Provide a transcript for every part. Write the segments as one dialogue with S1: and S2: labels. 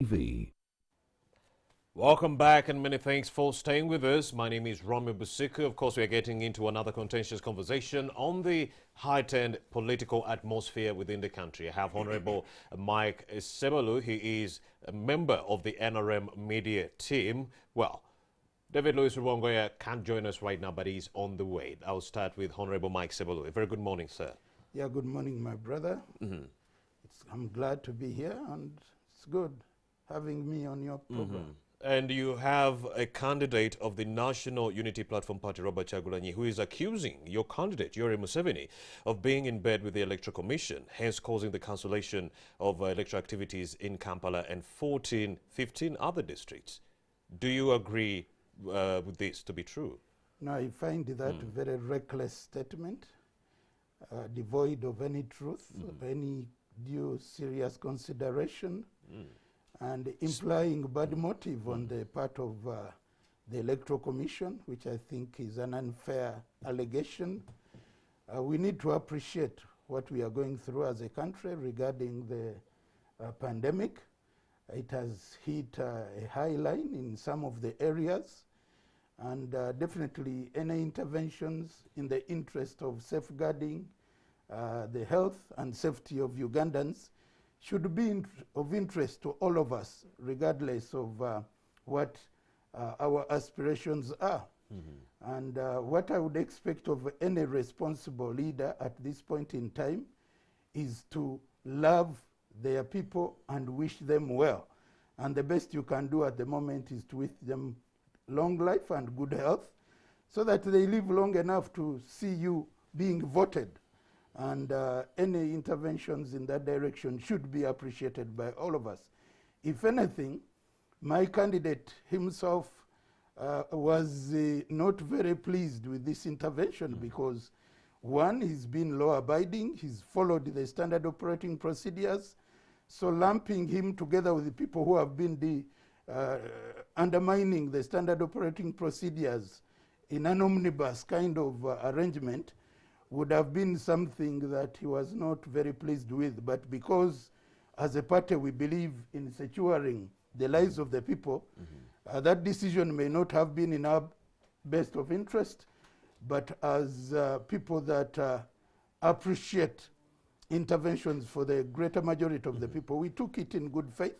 S1: TV.
S2: Welcome back and many thanks for staying with us. My name is Romeo Busiku. Of course, we are getting into another contentious conversation on the heightened political atmosphere within the country. I have Honorable Mike Sebelu. He is a member of the NRM media team. Well, David Louis Rubongoya can't join us right now, but he's on the way. I'll start with Honorable Mike Sebelu. A very good morning, sir.
S3: Yeah, good morning, my brother. I'm glad to be here, and it's good having me on your program.
S2: And you have a candidate of the National Unity Platform Party, Robert Chagulanyi, who is accusing your candidate, Yoweri Museveni, of being in bed with the Electoral Commission, hence causing the cancellation of electoral activities in Kampala and 15 other districts. Do you agree with this to be true?
S3: No, I find that a very reckless statement, devoid of any truth, any due serious consideration, and implying bad motive on the part of the Electoral Commission, which I think is an unfair allegation. We need to appreciate what we are going through as a country regarding the pandemic. It has hit a high line in some of the areas, and definitely any interventions in the interest of safeguarding the health and safety of Ugandans should be of interest to all of us, regardless of what our aspirations are. And what I would expect of any responsible leader at this point in time is to love their people and wish them well. And the best you can do at the moment is to wish them long life and good health, so that they live long enough to see you being voted. And any interventions in that direction should be appreciated by all of us. If anything, my candidate himself was not very pleased with this intervention because, one, he's been law-abiding, he's followed the standard operating procedures, so lumping him together with the people who have been undermining the standard operating procedures in an omnibus kind of arrangement would have been something that he was not very pleased with. But because as a party we believe in securing the lives of the people, that decision may not have been in our best of interest, but as people that appreciate interventions for the greater majority of the people, we took it in good faith.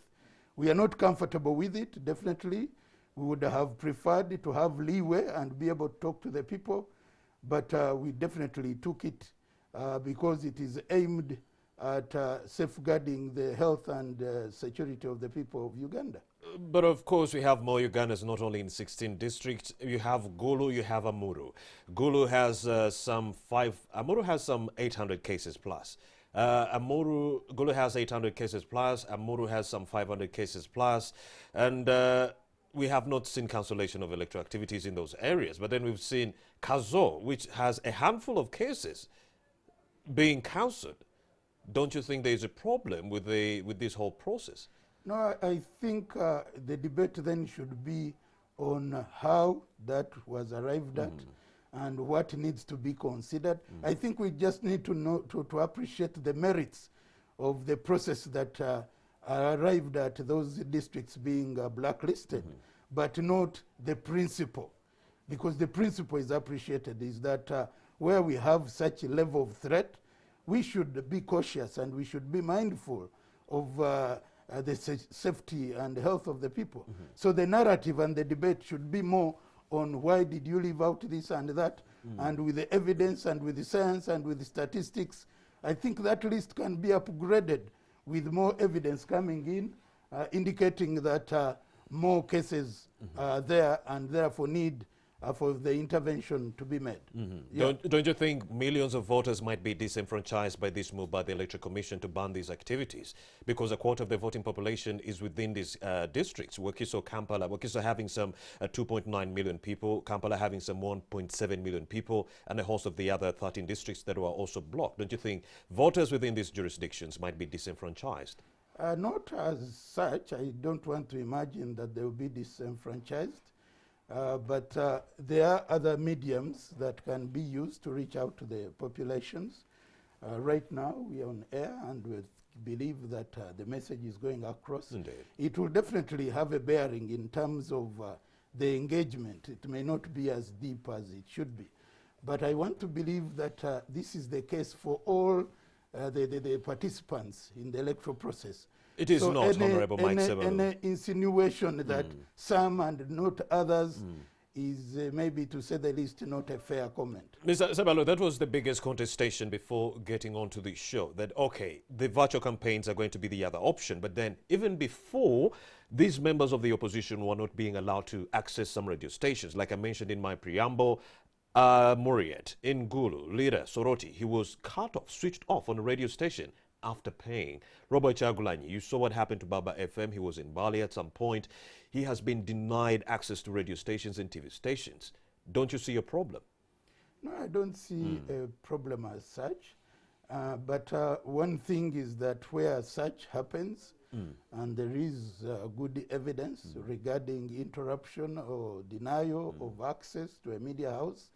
S3: We are not comfortable with it, definitely. We would have preferred to have leeway and be able to talk to the people, but we definitely took it because it is aimed at safeguarding the health and security of the people of Uganda.
S2: But of course, we have more Ugandans, not only in 16 districts. You have Gulu, you have Amuru. Gulu has Amuru has some 800 cases plus. Gulu has 800 cases plus. Amuru has some 500 cases plus. And we have not seen cancellation of electoral activities in those areas. But then we've seen Kazo, which has a handful of cases being cancelled. Don't you think there's a problem with this whole process?
S3: No, I think the debate then should be on how that was arrived at and what needs to be considered. I think we just need to know to appreciate the merits of the process that arrived at those districts being blacklisted, but not the principle. Because the principle is appreciated, is that where we have such a level of threat, we should be cautious and we should be mindful of the safety and health of the people. So the narrative and the debate should be more on why did you leave out this and that, and with the evidence and with the science and with the statistics. I think that list can be upgraded with more evidence coming in, indicating that more cases are there and therefore need for the intervention to be made.
S2: Yeah. Don't you think millions of voters might be disenfranchised by this move by the Electoral Commission to ban these activities? Because a quarter of the voting population is within these districts. Wakiso, Kampala, Wakiso having some 2.9 million people, Kampala having some 1.7 million people, and a host of the other 13 districts that were also blocked. Don't you think voters within these jurisdictions might be disenfranchised?
S3: Not as such. I don't want to imagine that they will be disenfranchised. But there are other mediums that can be used to reach out to the populations. Right now, we are on air and we're believe that the message is going across.
S2: Indeed.
S3: It will definitely have a bearing in terms of the engagement. It may not be as deep as it should be. But I want to believe that this is the case for all the participants in the electoral process.
S2: It is not, Honorable Mike Sebalu.
S3: Any insinuation that some and not others is maybe, to say the least, not a fair comment.
S2: Mr. Sebalu, that was the biggest contestation before getting onto the show, that, okay, the virtual campaigns are going to be the other option. But then, even before, these members of the opposition were not being allowed to access some radio stations. Like I mentioned in my preamble, Muriet in Gulu, leader Soroti, he was cut off, switched off on a radio station after paying. Robert Chagulanyi, you saw what happened to Baba FM. He was in Bali at some point. He has been denied access to radio stations and TV stations. Don't you see a problem?
S3: No, I don't see a problem as such. But one thing is that where such happens, and there is good evidence regarding interruption or denial of access to a media house,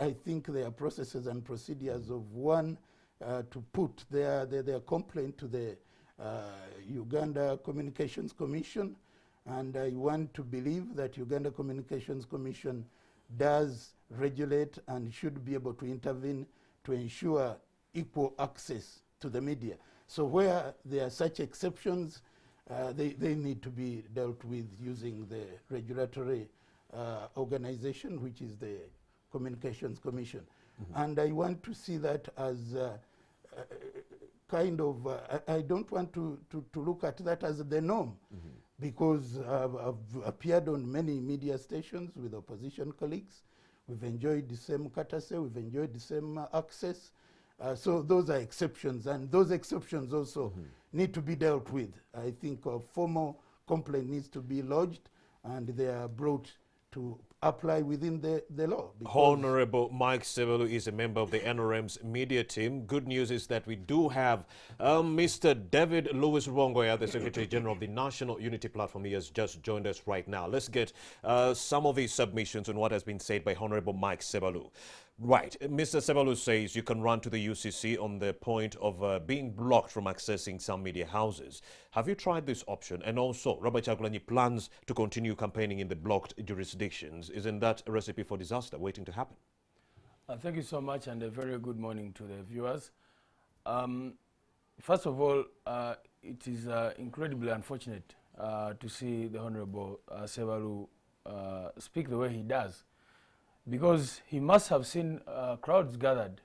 S3: I think there are processes and procedures of one to put their complaint to the Uganda Communications Commission, and I want to believe that Uganda Communications Commission does regulate and should be able to intervene to ensure equal access to the media. So where there are such exceptions, they need to be dealt with using the regulatory organization, which is the Communications Commission. And I want to see that as kind of, I don't want to look at that as the norm, because I've appeared on many media stations with opposition colleagues. We've enjoyed the same courtesy, we've enjoyed the same access. So those are exceptions, and those exceptions also need to be dealt with. I think a formal complaint needs to be lodged, and they are brought to apply within the law.
S2: Honorable Mike Sebalu is a member of the NRM's media team. Good news is that we do have Mr. David Louis Rwongoya, the Secretary General of the National Unity Platform. He has just joined us right now. Let's get some of his submissions on what has been said by Honorable Mike Sebalu. Right. Mr. Sebalu says you can run to the UCC on the point of being blocked from accessing some media houses. Have you tried this option? And also, Robert Chagulanyi plans to continue campaigning in the blocked jurisdictions. Isn't that a recipe for disaster waiting to happen?
S1: Thank you so much, and a very good morning to the viewers. First of all, it is incredibly unfortunate to see the Honorable Sebalu speak the way he does, because he must have seen crowds gathered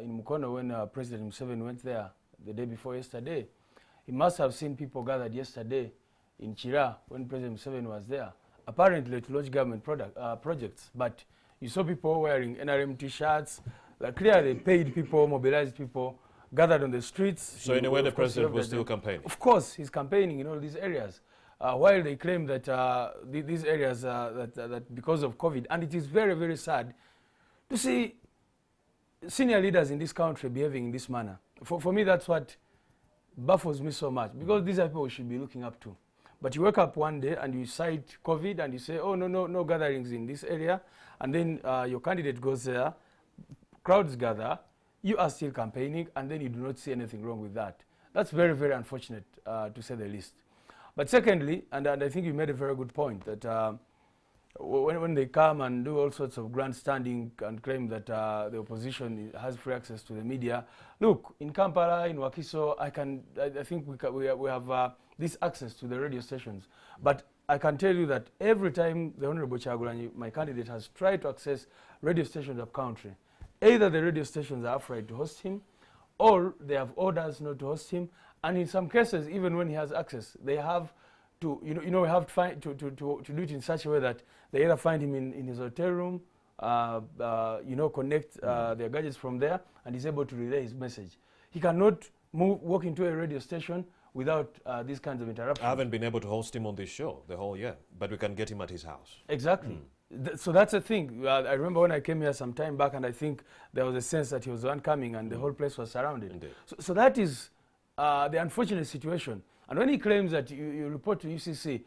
S1: in Mukono when President Museveni went there the day before yesterday. He must have seen people gathered yesterday in Chira when President Museveni was there, apparently to launch government projects. But you saw people wearing NRM T-shirts, clearly paid people, mobilized people, gathered on the streets.
S2: So in a way the president was still campaigning?
S1: Of course, he's campaigning in all these areas. While they claim that these areas, that because of COVID, and it is very, very sad to see senior leaders in this country behaving in this manner. For me, that's what baffles me so much, because these are people we should be looking up to. But you wake up one day and you cite COVID and you say, oh, no gatherings in this area, and then your candidate goes there, crowds gather, you are still campaigning, and then you do not see anything wrong with that. That's very, very unfortunate, to say the least. But secondly, and I think you made a very good point, that when they come and do all sorts of grandstanding and claim that the opposition has free access to the media, look, in Kampala, in Wakiso, I think we have this access to the radio stations. But I can tell you that every time the Honorable Chagulanyi, my candidate, has tried to access radio stations of country, either the radio stations are afraid to host him, or they have orders not to host him. And in some cases, even when he has access, they have to, we have to do it in such a way that they either find him in his hotel room, connect their gadgets from there, and he's able to relay his message. He cannot walk into a radio station without these kinds of interruptions.
S2: I haven't been able to host him on this show the whole year, but we can get him at his house. Exactly.
S1: So that's the thing. I remember when I came here some time back, and I think there was a sense that he was oncoming and the whole place was surrounded. So that is the unfortunate situation. And when he claims that you report to UCC,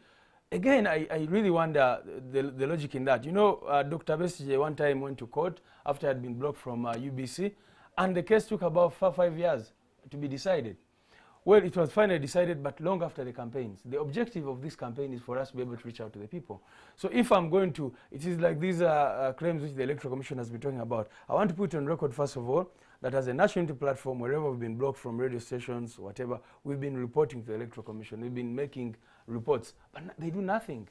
S1: again, I really wonder the logic in that. Dr. Besigye one time went to court after he had been blocked from UBC, and the case took about 5 years to be decided. Well, it was finally decided, but long after the campaigns. The objective of this campaign is for us to be able to reach out to the people. So if I'm going to, it is like these claims which the Electoral Commission has been talking about. I want to put on record, first of all, that as a national unity platform, wherever we've been blocked from radio stations, whatever, we've been reporting to the Electoral Commission. We've been making reports, but they do nothing.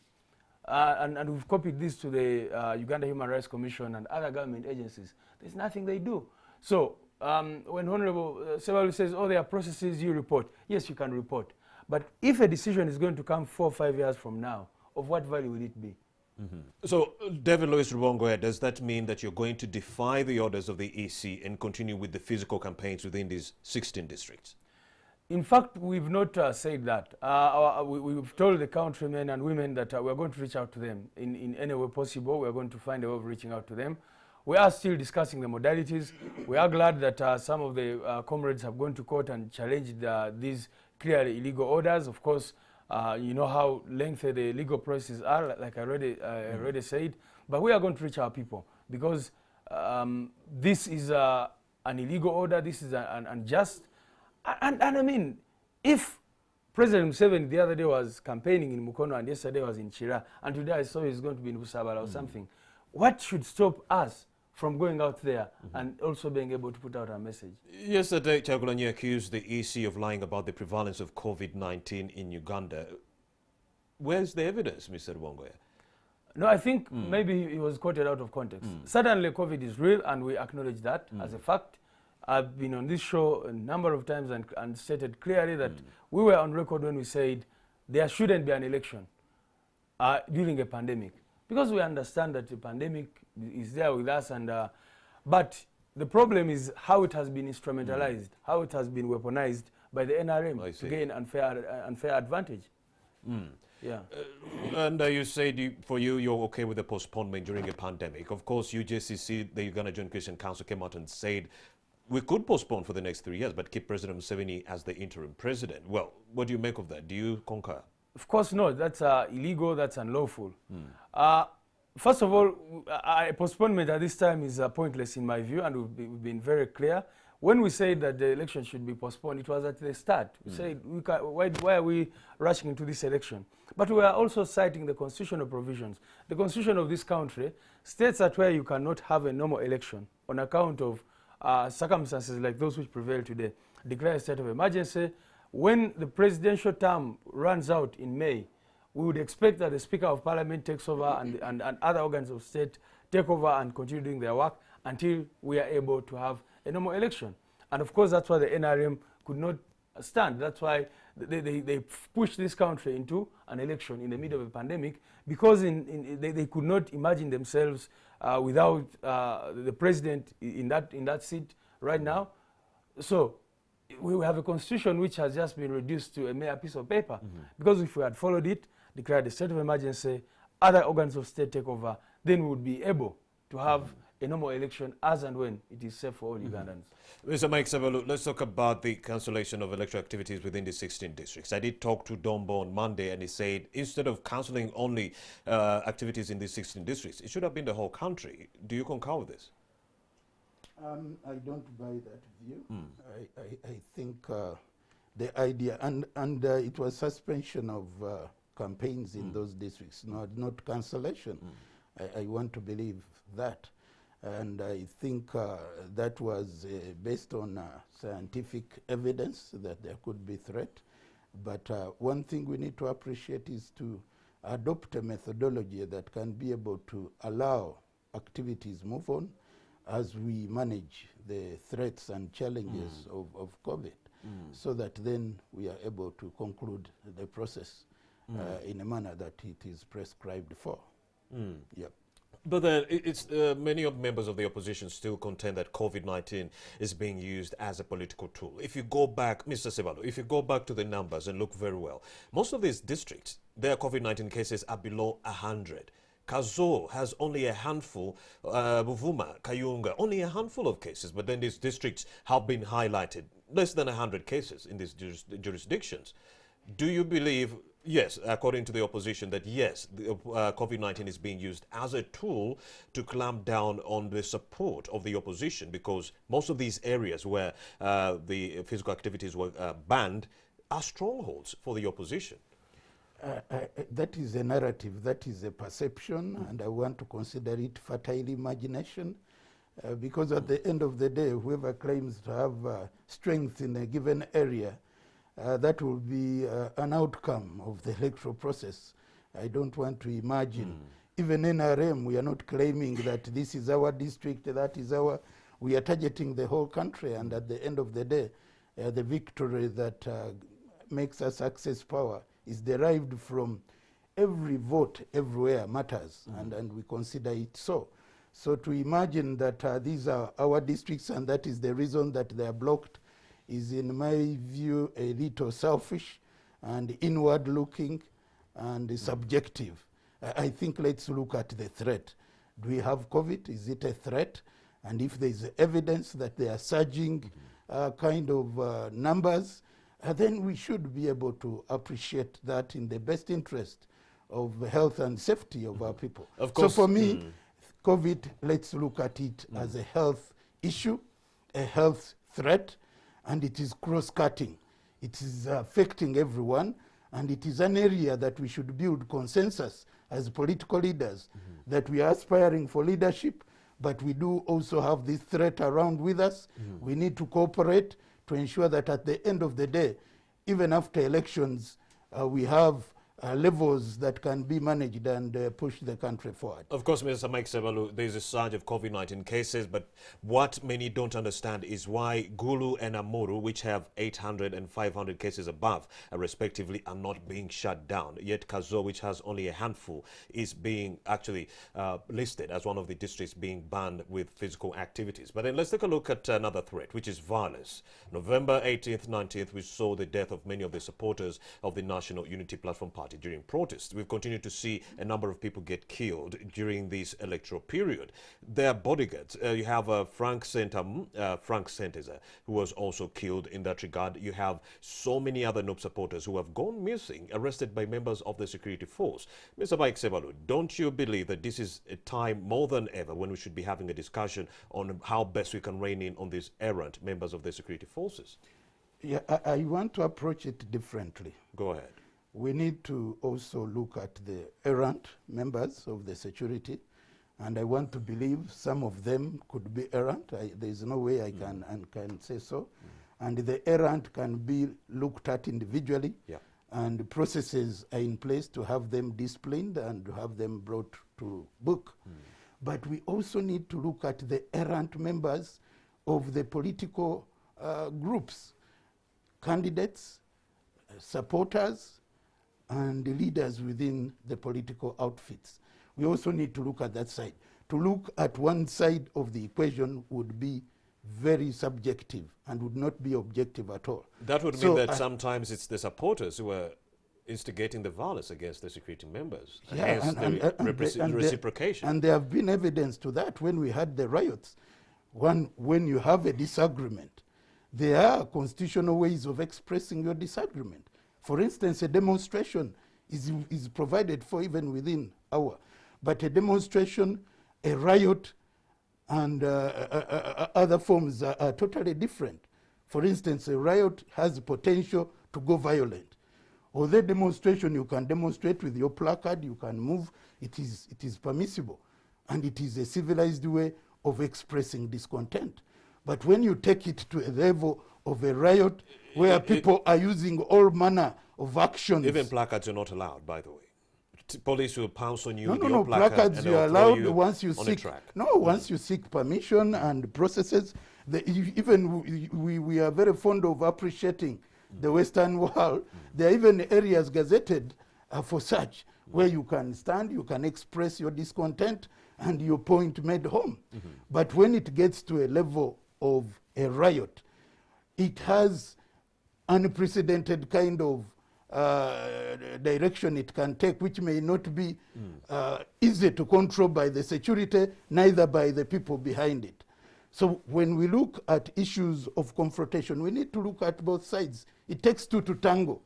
S1: And we've copied this to the Uganda Human Rights Commission and other government agencies. There's nothing they do. So when Honorable Sebalu says, oh, there are processes you report, yes, you can report. But if a decision is going to come 4 or 5 years from now, of what value will it be?
S2: So, David Louis Rubongoya, does that mean that you're going to defy the orders of the EC and continue with the physical campaigns within these 16 districts?
S1: In fact, we've not said that. We've told the countrymen and women that we're going to reach out to them in any way possible. We're going to find a way of reaching out to them. We are still discussing the modalities. We are glad that some of the comrades have gone to court and challenged these clearly illegal orders. Of course, you know how lengthy the legal processes are, like I already said. But we are going to reach our people because this is an illegal order. This is an unjust. And I mean, if President Museveni the other day was campaigning in Mukono and yesterday was in Chira, and today I saw he's going to be in Busabala or something, what should stop us from going out there and also being able to put out our message?
S2: Yesterday, Kyagulanyi accused the EC of lying about the prevalence of COVID-19 in Uganda. Where's the evidence, Mr. Rubongoya?
S1: No, I think maybe he was quoted out of context. Certainly COVID is real and we acknowledge that as a fact. I've been on this show a number of times and stated clearly that we were on record when we said there shouldn't be an election during a pandemic, because we understand that the pandemic is there with us, and but the problem is how it has been instrumentalized, how it has been weaponized by the NRM to gain unfair advantage. Yeah.
S2: And you said for you, you're okay with the postponement during a pandemic. Of course, UJCC, the Uganda Joint Christian Council, came out and said we could postpone for the next 3 years, but keep President Museveni as the interim president. Well, what do you make of that? Do you concur?
S1: Of course not. That's illegal. That's unlawful. First of all, postponement at this time is pointless in my view, and we've been very clear. When we said that the election should be postponed, it was at the start. We said, why are we rushing into this election? But we are also citing the constitutional provisions. The constitution of this country states that where you cannot have a normal election on account of circumstances like those which prevail today, declare a state of emergency. When the presidential term runs out in May, we would expect that the Speaker of Parliament takes over and other organs of state take over and continue doing their work until we are able to have a normal election. And of course, that's why the NRM could not stand. That's why they pushed this country into an election in the middle of a pandemic, because they could not imagine themselves without the president in that seat right now. So we have a constitution which has just been reduced to a mere piece of paper, because if we had followed it, declared a state of emergency, other organs of state take over, then we would be able to have a normal election as and when it is safe for all Ugandans.
S2: Mr. Mike Sebalu, let's talk about the cancellation of electoral activities within the 16 districts. I did talk to Dombo on Monday, and he said instead of cancelling only activities in the 16 districts, it should have been the whole country. Do you concur with this?
S3: I don't buy that view. I think the idea, and it was suspension of campaigns in those districts, not cancellation. I want to believe that. And I think that was based on scientific evidence that there could be threat. But one thing we need to appreciate is to adopt a methodology that can be able to allow activities move on as we manage the threats and challenges of COVID, so that then we are able to conclude the process in a manner that it is prescribed for. Yep.
S2: But then it's many of members of the opposition still contend that COVID-19 is being used as a political tool. If you go back, Mr. Sebalu, if you go back to the numbers and look very well, most of these districts, their COVID-19 cases are below 100. Kazo has only a handful, Buvuma, Kayunga, only a handful of cases, but then these districts have been highlighted, less than 100 cases in these jurisdictions. Do you believe, yes, according to the opposition, that yes, COVID-19 is being used as a tool to clamp down on the support of the opposition, because most of these areas where the physical activities were banned, are strongholds for the opposition.
S3: That is a narrative, that is a perception, and I want to consider it fertile imagination, because at the end of the day, whoever claims to have strength in a given area, that will be an outcome of the electoral process. I don't want to imagine. Even NRM, we are not claiming that this is our district, that is our... We are targeting the whole country, and at the end of the day, the victory that makes us access power is derived from every vote everywhere matters, and we consider it so. So to imagine that these are our districts and that is the reason that they are blocked is, in my view, a little selfish and inward looking and subjective. I think let's look at the threat. Do we have COVID? Is it a threat? And if there is evidence that they are surging kind of numbers, then we should be able to appreciate that in the best interest of the health and safety of our people.
S2: Of course.
S3: So for me, COVID, let's look at it as a health issue, a health threat, and it is cross-cutting. It is affecting everyone, and it is an area that we should build consensus as political leaders, that we are aspiring for leadership, but we do also have this threat around with us. We need to cooperate to ensure that at the end of the day, even after elections, we have levels that can be managed and push the country forward.
S2: Of course, Mr. Mike Sebalu, there is a surge of COVID-19 cases, but what many don't understand is why Gulu and Amuru, which have 800 and 500 cases above, respectively, are not being shut down. Yet Kazo, which has only a handful, is being actually listed as one of the districts being banned with physical activities. But then let's take a look at another threat, which is violence. November 18th, 19th, we saw the death of many of the supporters of the National Unity Platform Party during protests. We've continued to see a number of people get killed during this electoral period. Their bodyguards, you have Frank Senteza, who was also killed in that regard. You have so many other NUP supporters who have gone missing, arrested by members of the security force. Mr. Mike Sebalu, don't you believe that this is a time more than ever when we should be having a discussion on how best we can rein in on these errant members of the security forces?
S3: Yeah, I want to approach it differently.
S2: Go ahead.
S3: We need to also look at the errant members of the security, and I want to believe some of them could be errant. There is no way I can say so. And the errant can be looked at individually, and processes are in place to have them disciplined and to have them brought to book. But we also need to look at the errant members of the political groups, candidates, supporters, and the leaders within the political outfits. We also need to look at that side. To look at one side of the equation would be very subjective and would not be objective at all.
S2: That would mean that sometimes it's the supporters who are instigating the violence against the security members. And reciprocation.
S3: And there have been evidence to that when we had the riots. When you have a disagreement, there are constitutional ways of expressing your disagreement. For instance, a demonstration is provided for even within hour. But a demonstration, a riot, and other forms are totally different. For instance, a riot has potential to go violent. Or the demonstration, you can demonstrate with your placard, you can move, it is permissible. And it is a civilized way of expressing discontent. But when you take it to a level of a riot where people are using all manner of actions.
S2: Even placards are not allowed, by the way. Police will pounce on you with
S3: No,
S2: your placard,
S3: placards
S2: and
S3: you are allowed once you seek.
S2: No,
S3: once you seek permission and processes. Even we are very fond of appreciating the Western world. There are even areas gazetted for such, where you can stand, you can express your discontent, and your point made home. But when it gets to a level of a riot, it has unprecedented kind of direction it can take, which may not be easy to control by the security, neither by the people behind it. So when we look at issues of confrontation, we need to look at both sides. It takes two to tango.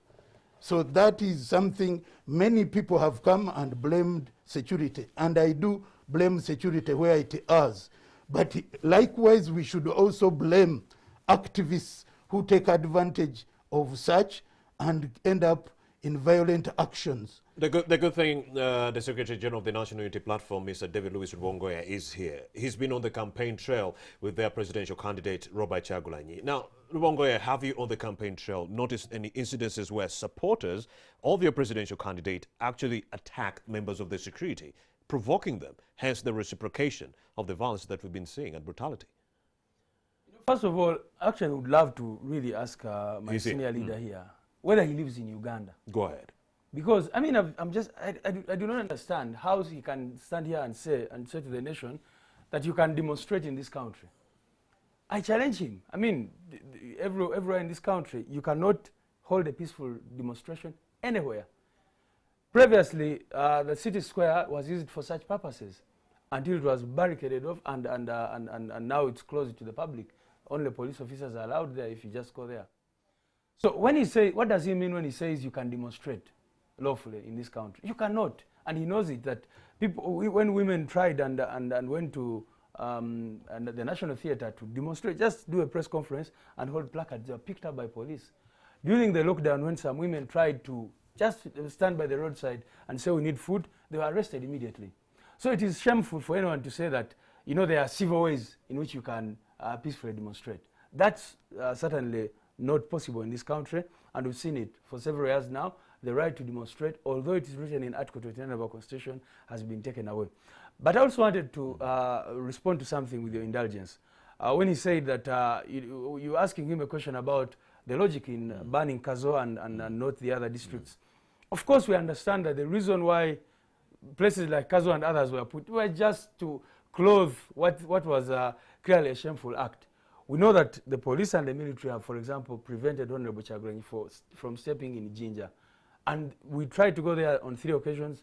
S3: So that is something many people have come and blamed security. And I do blame security where it is. But likewise, we should also blame activists who take advantage of such and end up in violent actions.
S2: The good thing, the Secretary General of the National Unity Platform, Mr. David Louis Rubongoya, is here. He's been on the campaign trail with their presidential candidate, Robert Kyagulanyi. Now, Rubongoya, have you on the campaign trail noticed any incidences where supporters of your presidential candidate actually attack members of the security, provoking them, hence the reciprocation of the violence that we've been seeing and brutality?
S1: First of all, actually, I would love to really ask my senior leader here whether he lives in Uganda.
S2: Go ahead.
S1: Because, I mean, I do not understand how he can stand here and say to the nation that you can demonstrate in this country. I challenge him. I mean, everywhere in this country, you cannot hold a peaceful demonstration anywhere. Previously, the city square was used for such purposes until it was barricaded off, and now it's closed to the public. Only police officers are allowed there if you just go there. So when he says, what does he mean when he says you can demonstrate lawfully in this country? You cannot. And he knows it, that people, when women tried and went to the National Theatre to demonstrate, just do a press conference and hold placards, they were picked up by police. During the lockdown, when some women tried to just stand by the roadside and say we need food, they were arrested immediately. So it is shameful for anyone to say that, you know, there are civil ways in which you can peacefully demonstrate. That's certainly not possible in this country, and we've seen it for several years now. The right to demonstrate, although it is written in Article 29 of our Constitution, has been taken away. But I also wanted to respond to something with your indulgence. When he said that you're asking him a question about the logic in banning Kazo and not the other districts. Of course, we understand that the reason why places like Kazo and others were put were just to clothe what was clearly a shameful act. We know that the police and the military have, for example, prevented Honorable Kyagulanyi from stepping in Jinja. And we tried to go there on 3 occasions.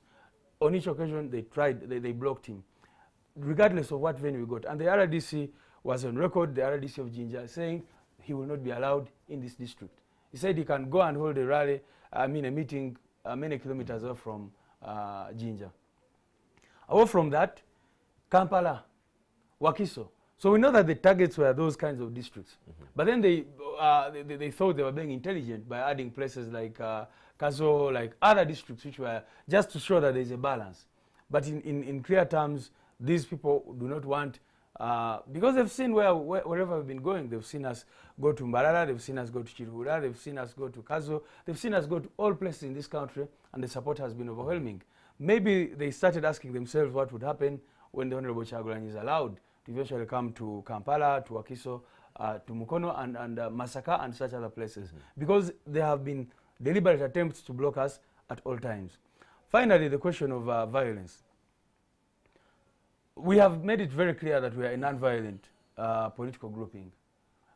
S1: On each occasion, they blocked him, regardless of what venue we got. And the RDC was on record, the RDC of Jinja, saying he will not be allowed in this district. He said he can go and hold a rally, a meeting many kilometers away from Jinja. Away from that, Kampala, Wakiso. So we know that the targets were those kinds of districts. But then they thought they were being intelligent by adding places like Kazo, like other districts, which were just to show that there is a balance. But in clear terms, these people do not want, because they've seen wherever we've been going. They've seen us go to Mbarara, they've seen us go to Chiruhura, they've seen us go to Kazo, they've seen us go to all places in this country, and the support has been overwhelming. Maybe they started asking themselves what would happen when the Honorable Kyagulanyi is allowed to eventually come to Kampala, to Wakiso, to Mukono, and Masaka, and such other places. Because there have been deliberate attempts to block us at all times. Finally, the question of violence. We have made it very clear that we are a non-violent political grouping.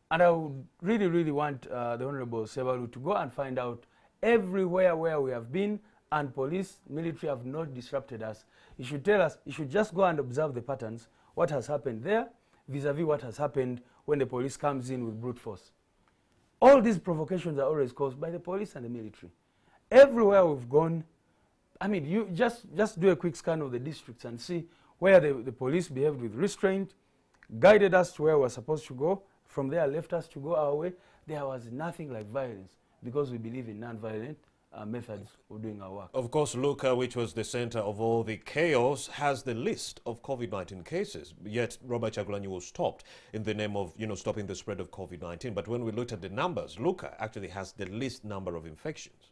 S1: And I would really, really want the Honorable Sebalu to go and find out everywhere where we have been, and police, military have not disrupted us. He should tell us, he should just go and observe the patterns, what has happened there, vis-a-vis what has happened when the police comes in with brute force. All these provocations are always caused by the police and the military. Everywhere we've gone, I mean, you just do a quick scan of the districts and see where the police behaved with restraint, guided us to where we're supposed to go, from there left us to go our way. There was nothing like violence, because we believe in non-violent methods of doing our work.
S2: Of course, Luka, which was the center of all the chaos, has the list of COVID-19 cases. Yet Robert Kyagulanyi was stopped in the name of, stopping the spread of COVID-19. But when we looked at the numbers, Luka actually has the least number of infections.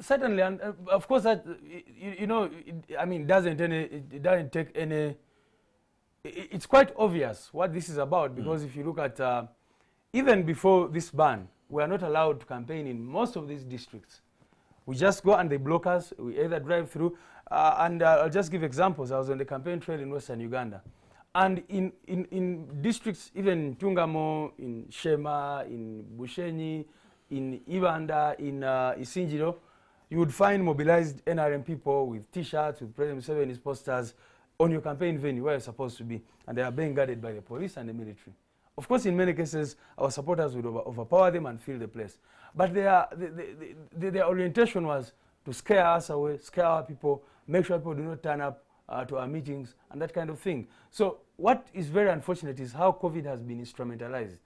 S1: Certainly, and of course that it doesn't take any. It's quite obvious what this is about, because if you look at even before this ban, we are not allowed to campaign in most of these districts. We just go and they block us. We either drive through, and I'll just give examples. I was on the campaign trail in Western Uganda, and in districts, even in Tungamo, in Shema, in Bushenyi, in Ibanda, in Isinjiro, you would find mobilized NRM people with T-shirts, with President Museveni's posters on your campaign venue where you're supposed to be, and they are being guarded by the police and the military. Of course, in many cases, our supporters would overpower them and fill the place. But their orientation was to scare us away, scare our people, make sure people do not turn up to our meetings, and that kind of thing. So what is very unfortunate is how COVID has been instrumentalized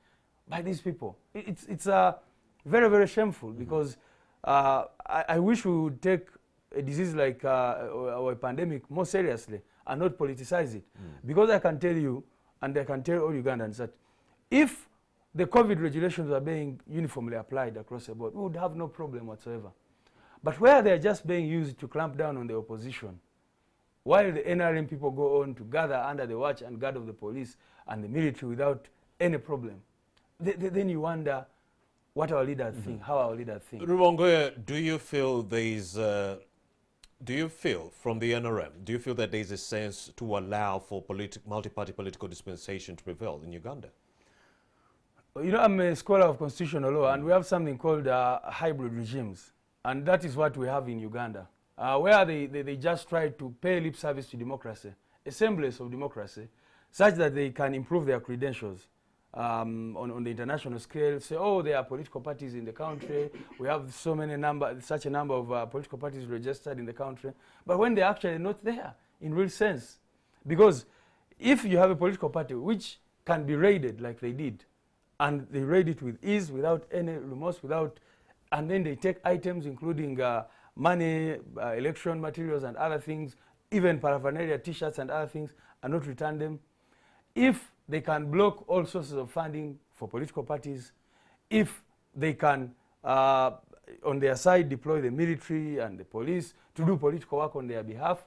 S1: by these people. It's very, very shameful, because I wish we would take a disease like or a pandemic more seriously and not politicize it. Because I can tell you, and I can tell all Ugandans, that if the COVID regulations are being uniformly applied across the board, we would have no problem whatsoever. But where they're just being used to clamp down on the opposition, while the NRM people go on to gather under the watch and guard of the police and the military without any problem, then you wonder what our leaders think, how our leaders think.
S2: Rubongoya, do you feel do you feel from the NRM, do you feel that there is a sense to allow for multi-party political dispensation to prevail in Uganda?
S1: You know, I'm a scholar of constitutional law, and we have something called hybrid regimes. And that is what we have in Uganda, where they just try to pay lip service to democracy, a semblance of democracy, such that they can improve their credentials on the international scale. Say, oh, there are political parties in the country. We have such a number of political parties registered in the country. But when they're actually not there in real sense. Because if you have a political party which can be raided like they did, and they raid it with ease, without any remorse, and then they take items including money, election materials and other things, even paraphernalia, t-shirts and other things, and not return them. If they can block all sources of funding for political parties, if they can, on their side, deploy the military and the police to do political work on their behalf,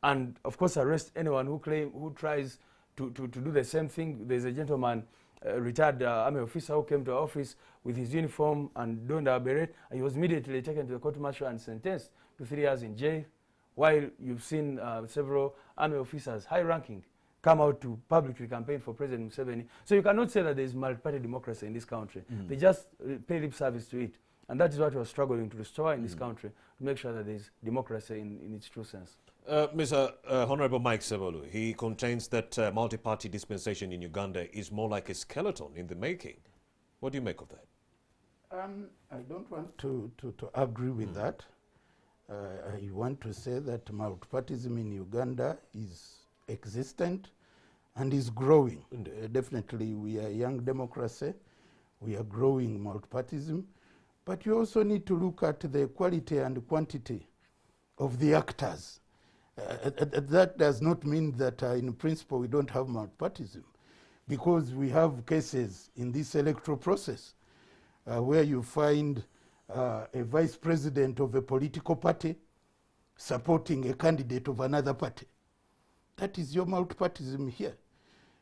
S1: and of course arrest anyone who tries to do the same thing. There's a gentleman, retired army officer, who came to our office with his uniform and donned a beret, and he was immediately taken to the court-martial and sentenced to 3 years in jail, while you've seen several army officers, high-ranking, come out to publicly campaign for President Museveni. So you cannot say that there is multi-party democracy in this country. They just pay lip service to it. And that is what we're struggling to restore in this country, to make sure that there is democracy in its true sense.
S2: Mr. Honorable Mike Sebolu, he contends that multi-party dispensation in Uganda is more like a skeleton in the making. What do you make of that?
S3: I don't want to agree with that. I want to say that multipartyism in Uganda is existent and is growing. Definitely, we are a young democracy. We are growing multipartyism. But you also need to look at the quality and quantity of the actors. That does not mean that in principle we don't have multipartyism, because we have cases in this electoral process where you find a vice president of a political party supporting a candidate of another party. That is your multipartyism here.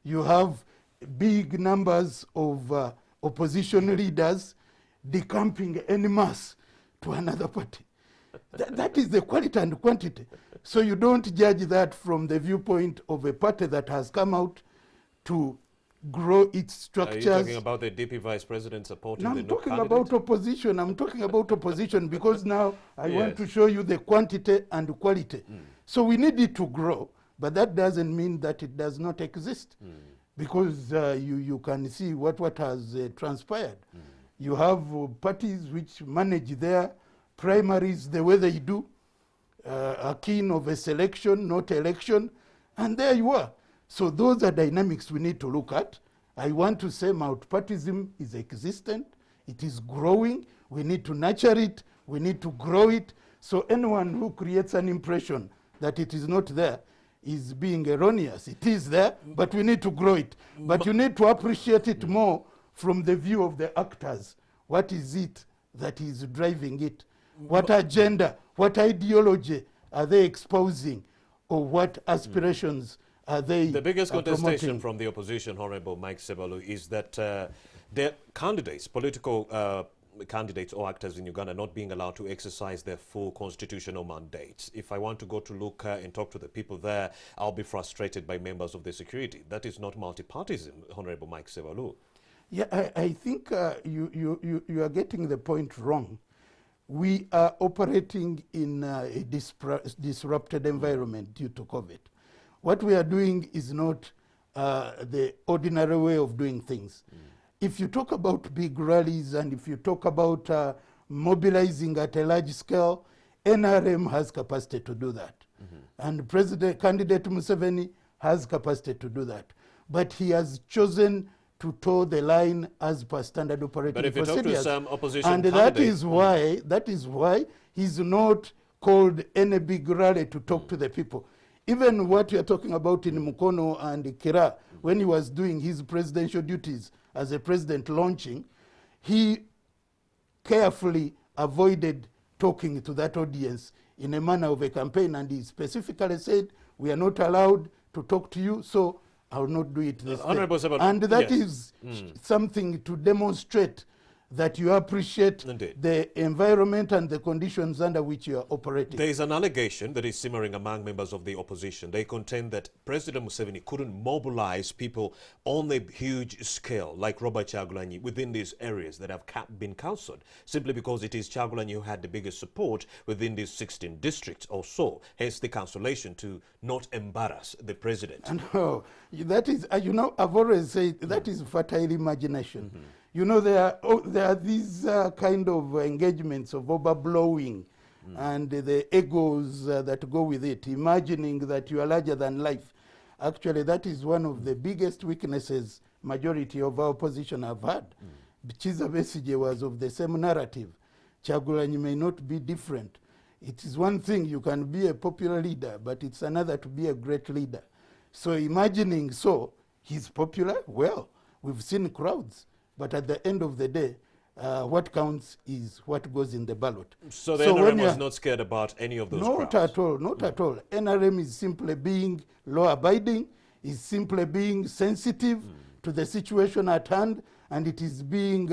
S3: You have big numbers of opposition leaders decamping en masse to another party. That is the quality and quantity. So you don't judge that from the viewpoint of a party that has come out to grow its structures.
S2: Are you talking about the DP vice president supporting
S3: no,
S2: the no candidate?
S3: I'm talking about opposition. I'm talking about opposition because now I want to show you the quantity and quality. So we need it to grow, but that doesn't mean that it does not exist, because you can see what has transpired. You have parties which manage their primaries the way they do, akin of a selection, not election, and there you are. So those are dynamics we need to look at. I want to say multipartyism is existent, it is growing, we need to nurture it, we need to grow it. So anyone who creates an impression that it is not there is being erroneous. It is there, but we need to grow it. But you need to appreciate it more from the view of the actors. What is it that is driving it? What agenda, what ideology are they exposing, or what aspirations are they
S2: The biggest contestation
S3: promoting?
S2: from the opposition, Honorable Mike Sebolu, is that their candidates, political candidates or actors in Uganda, not being allowed to exercise their full constitutional mandates. If I want to go to Luka and talk to the people there, I'll be frustrated by members of the security. That is not multipartyism, Honorable Mike Sebolu.
S3: Yeah, I think you are getting the point wrong. We are operating in a disrupted environment due to COVID. What we are doing is not the ordinary way of doing things. If you talk about big rallies and if you talk about mobilizing at a large scale, NRM has capacity to do that. And candidate Museveni has capacity to do that. But he has chosen to toe the line as per standard operating
S2: But if you
S3: procedures.
S2: talk to some opposition
S3: And
S2: candidates,
S3: that is why he's not called any big rally to talk to the people. Even what we are talking about in Mukono and Kira, when he was doing his presidential duties as a president launching, he carefully avoided talking to that audience in a manner of a campaign, and he specifically said, we are not allowed to talk to you, so I will not do it this day. And that is something to demonstrate that you appreciate the environment and the conditions under which you are operating.
S2: There is an allegation that is simmering among members of the opposition. They contend that President Museveni couldn't mobilize people on a huge scale like Robert Kyagulanyi within these areas that have been councilled, simply because it is Kyagulanyi who had the biggest support within these 16 districts or so. Hence the cancellation to not embarrass the president.
S3: And that is, you know, I've always said that is fertile imagination. You know, there are these kind of engagements of overblowing and the egos that go with it, imagining that you are larger than life. Actually, that is one of the biggest weaknesses majority of our opposition have had. Chiza Besigye was of the same narrative. Kyagulanyi may not be different. It is one thing, you can be a popular leader, but it's another to be a great leader. So imagining he's popular, well, we've seen crowds. But at the end of the day, what counts is what goes in the ballot.
S2: So the NRM was not scared about any of those crowds?
S3: Not at all, not at all. NRM is simply being law-abiding, is simply being sensitive to the situation at hand, and it is being,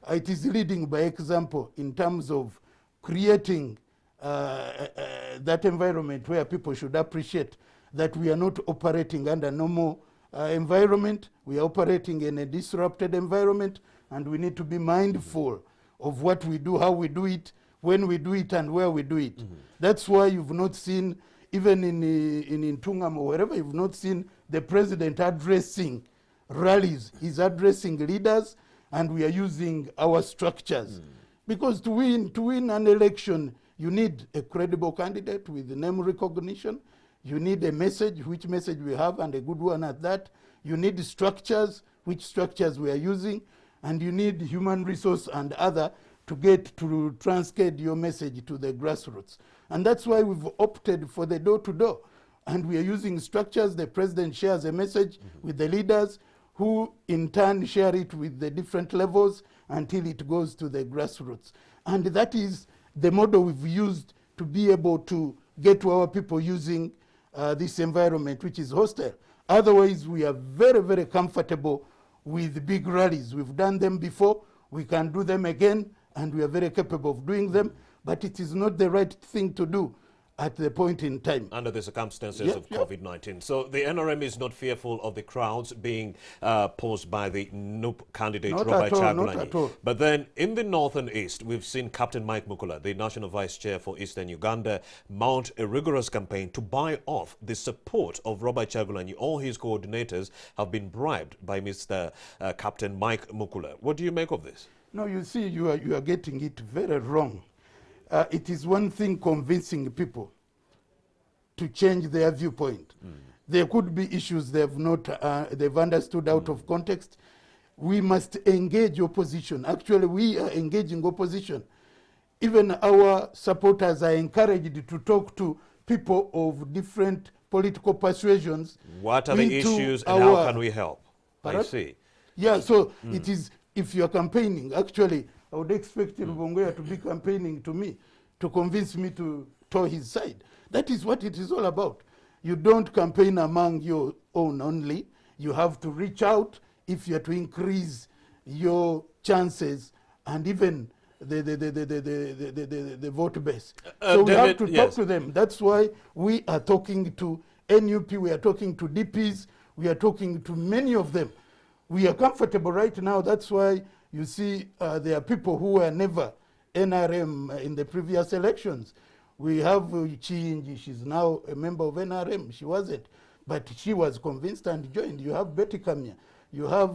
S3: it is leading by example in terms of creating that environment where people should appreciate that we are not operating under normal environment. We are operating in a disrupted environment, and we need to be mindful of what we do, how we do it, when we do it, and where we do it. That's why you've not seen, even in Tungam or wherever, you've not seen the president addressing rallies. He's addressing leaders, and we are using our structures. Because to win an election, you need a credible candidate with name recognition. You need a message, which message we have, and a good one at that. You need structures, which structures we are using, and you need human resource and other to get to transcade your message to the grassroots. And that's why we've opted for the door-to-door. And we are using structures. The president shares a message with the leaders, who in turn share it with the different levels until it goes to the grassroots. And that is the model we've used to be able to get to our people using this environment, which is hostile. Otherwise, we are very, very comfortable with big rallies. We've done them before. We can do them again, and we are very capable of doing them. But it is not the right thing to do at the point in time.
S2: Under the circumstances of COVID-19. So the NRM is not fearful of the crowds being posed by the NUP candidate Robert Kyagulanyi.
S3: Not at all.
S2: But then in the north and east, we've seen Captain Mike Mukula, the National Vice Chair for Eastern Uganda, mount a rigorous campaign to buy off the support of Robert Kyagulanyi. All his coordinators have been bribed by Mr. Captain Mike Mukula. What do you make of this?
S3: No, you see, you are getting it very wrong. It is one thing convincing people to change their viewpoint. There could be issues they've understood out of context. We must engage opposition. Actually, we are engaging opposition. Even our supporters are encouraged to talk to people of different political persuasions.
S2: What are the issues and how can we help?
S3: Pardon?
S2: I see.
S3: Yeah, so it is, if you're campaigning, actually, I would expect Rubongoya to be campaigning to me, to convince me to toe his side. That is what it is all about. You don't campaign among your own only. You have to reach out if you're to increase your chances and even the vote base. So we have to talk to them. That's why we are talking to NUP, we are talking to DPs, we are talking to many of them. We are comfortable right now. That's why you see there are people who were never NRM in the previous elections. We have Chinji, she's now a member of NRM. She wasn't, but she was convinced and joined. You have Betty Kamya, you have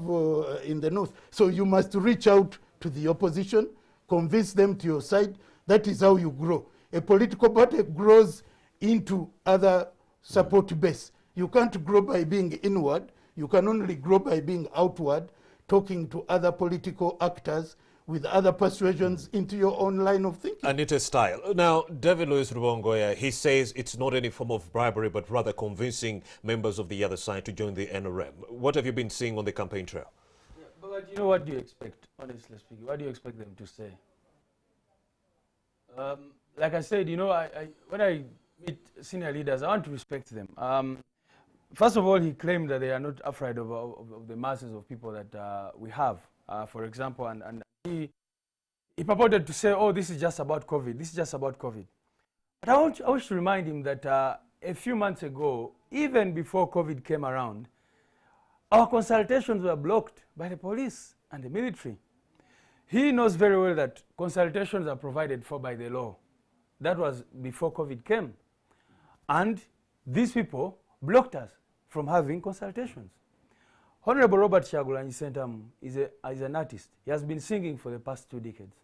S3: in the north. So you must reach out to the opposition, convince them to your side. That is how you grow. A political party grows into other support base. You can't grow by being inward. You can only grow by being outward talking to other political actors with other persuasions into your own line of thinking.
S2: Anita style. Now, David Louis Rubongoya, he says it's not any form of bribery, but rather convincing members of the other side to join the NRM. What have you been seeing on the campaign trail?
S1: Yeah, but you know, what do you expect, honestly speaking? What do you expect them to say? Like I said, you know, when I meet senior leaders, I want to respect them. First of all, he claimed that they are not afraid of the masses of people that we have, for example, and he purported to say, oh, this is just about COVID, this is just about COVID. But I wish to remind him that a few months ago, even before COVID came around, our consultations were blocked by the police and the military. He knows very well that consultations are provided for by the law. That was before COVID came. And these people blocked us from having consultations. Honorable Robert Kyagulanyi Ssentamu is an artist. He has been singing for the past 2 decades.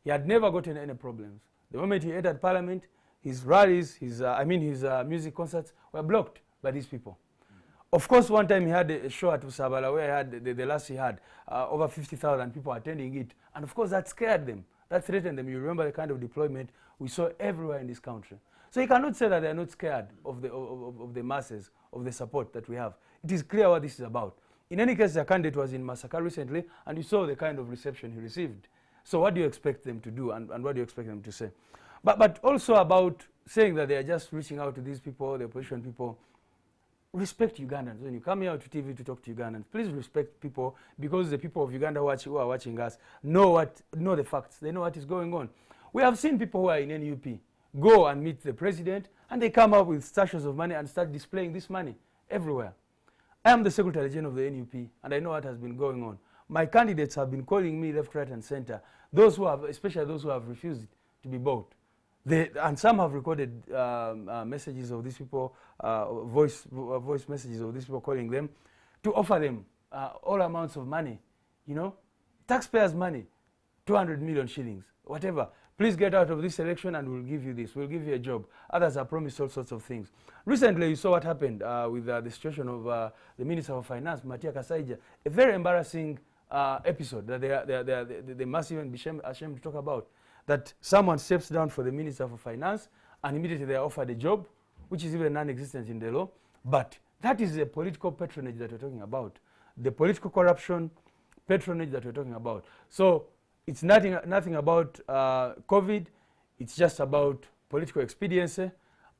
S1: He had never gotten any problems. The moment he entered parliament, his rallies, his music concerts were blocked by these people. Of course, one time he had a show at Usabala where he had the last he had over 50,000 people attending it. And of course, that scared them. That threatened them. You remember the kind of deployment we saw everywhere in this country. So you cannot say that they are not scared of the masses, of the support that we have. It is clear what this is about. In any case, the candidate was in Masaka recently, and you saw the kind of reception he received. So what do you expect them to do, and what do you expect them to say? But also about saying that they are just reaching out to these people, the opposition people. Respect Ugandans. When you come here to TV to talk to Ugandans, please respect people, because the people of Uganda who are watching us know the facts. They know what is going on. We have seen people who are in NUP go and meet the president, and they come up with stashes of money and start displaying this money everywhere. I am the Secretary General of the NUP, and I know what has been going on. My candidates have been calling me left, right, and center. Those who have, especially those who have refused to be bought. And some have recorded messages of these people, voice messages of these people calling them to offer them all amounts of money, you know, taxpayers' money, 200 million shillings, whatever. Please get out of this election and we'll give you this. We'll give you a job. Others have promised all sorts of things. Recently, you saw what happened with the situation of the Minister of Finance, Matia Kasaija. A very embarrassing episode that they must even be ashamed to talk about. That someone steps down for the Minister for Finance and immediately they are offered a job, which is even non-existent in the law. But that is the political patronage that we're talking about. The political corruption, patronage that we're talking about. So it's nothing about COVID. It's just about political expediency,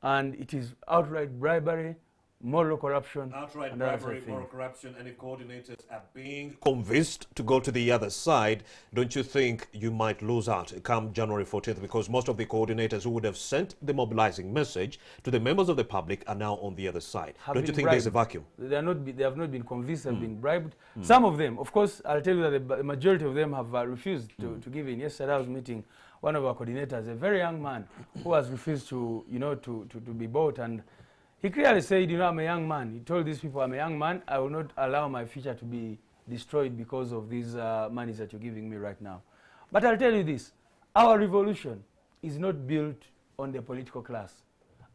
S1: and it is outright bribery, moral corruption.
S2: Outright bribery, moral corruption, and if coordinators are being convinced to go to the other side, don't you think you might lose out come January 14th? Because most of the coordinators who would have sent the mobilizing message to the members of the public are now on the other side. Don't you think there's a vacuum? They
S1: have not been convinced, they've been bribed. Some of them, of course, I'll tell you that the majority of them have refused to give in. Yesterday I was meeting one of our coordinators, a very young man who has refused to be bought, and he clearly said, you know, I'm a young man. He told these people, I'm a young man. I will not allow my future to be destroyed because of these monies that you're giving me right now. But I'll tell you this. Our revolution is not built on the political class.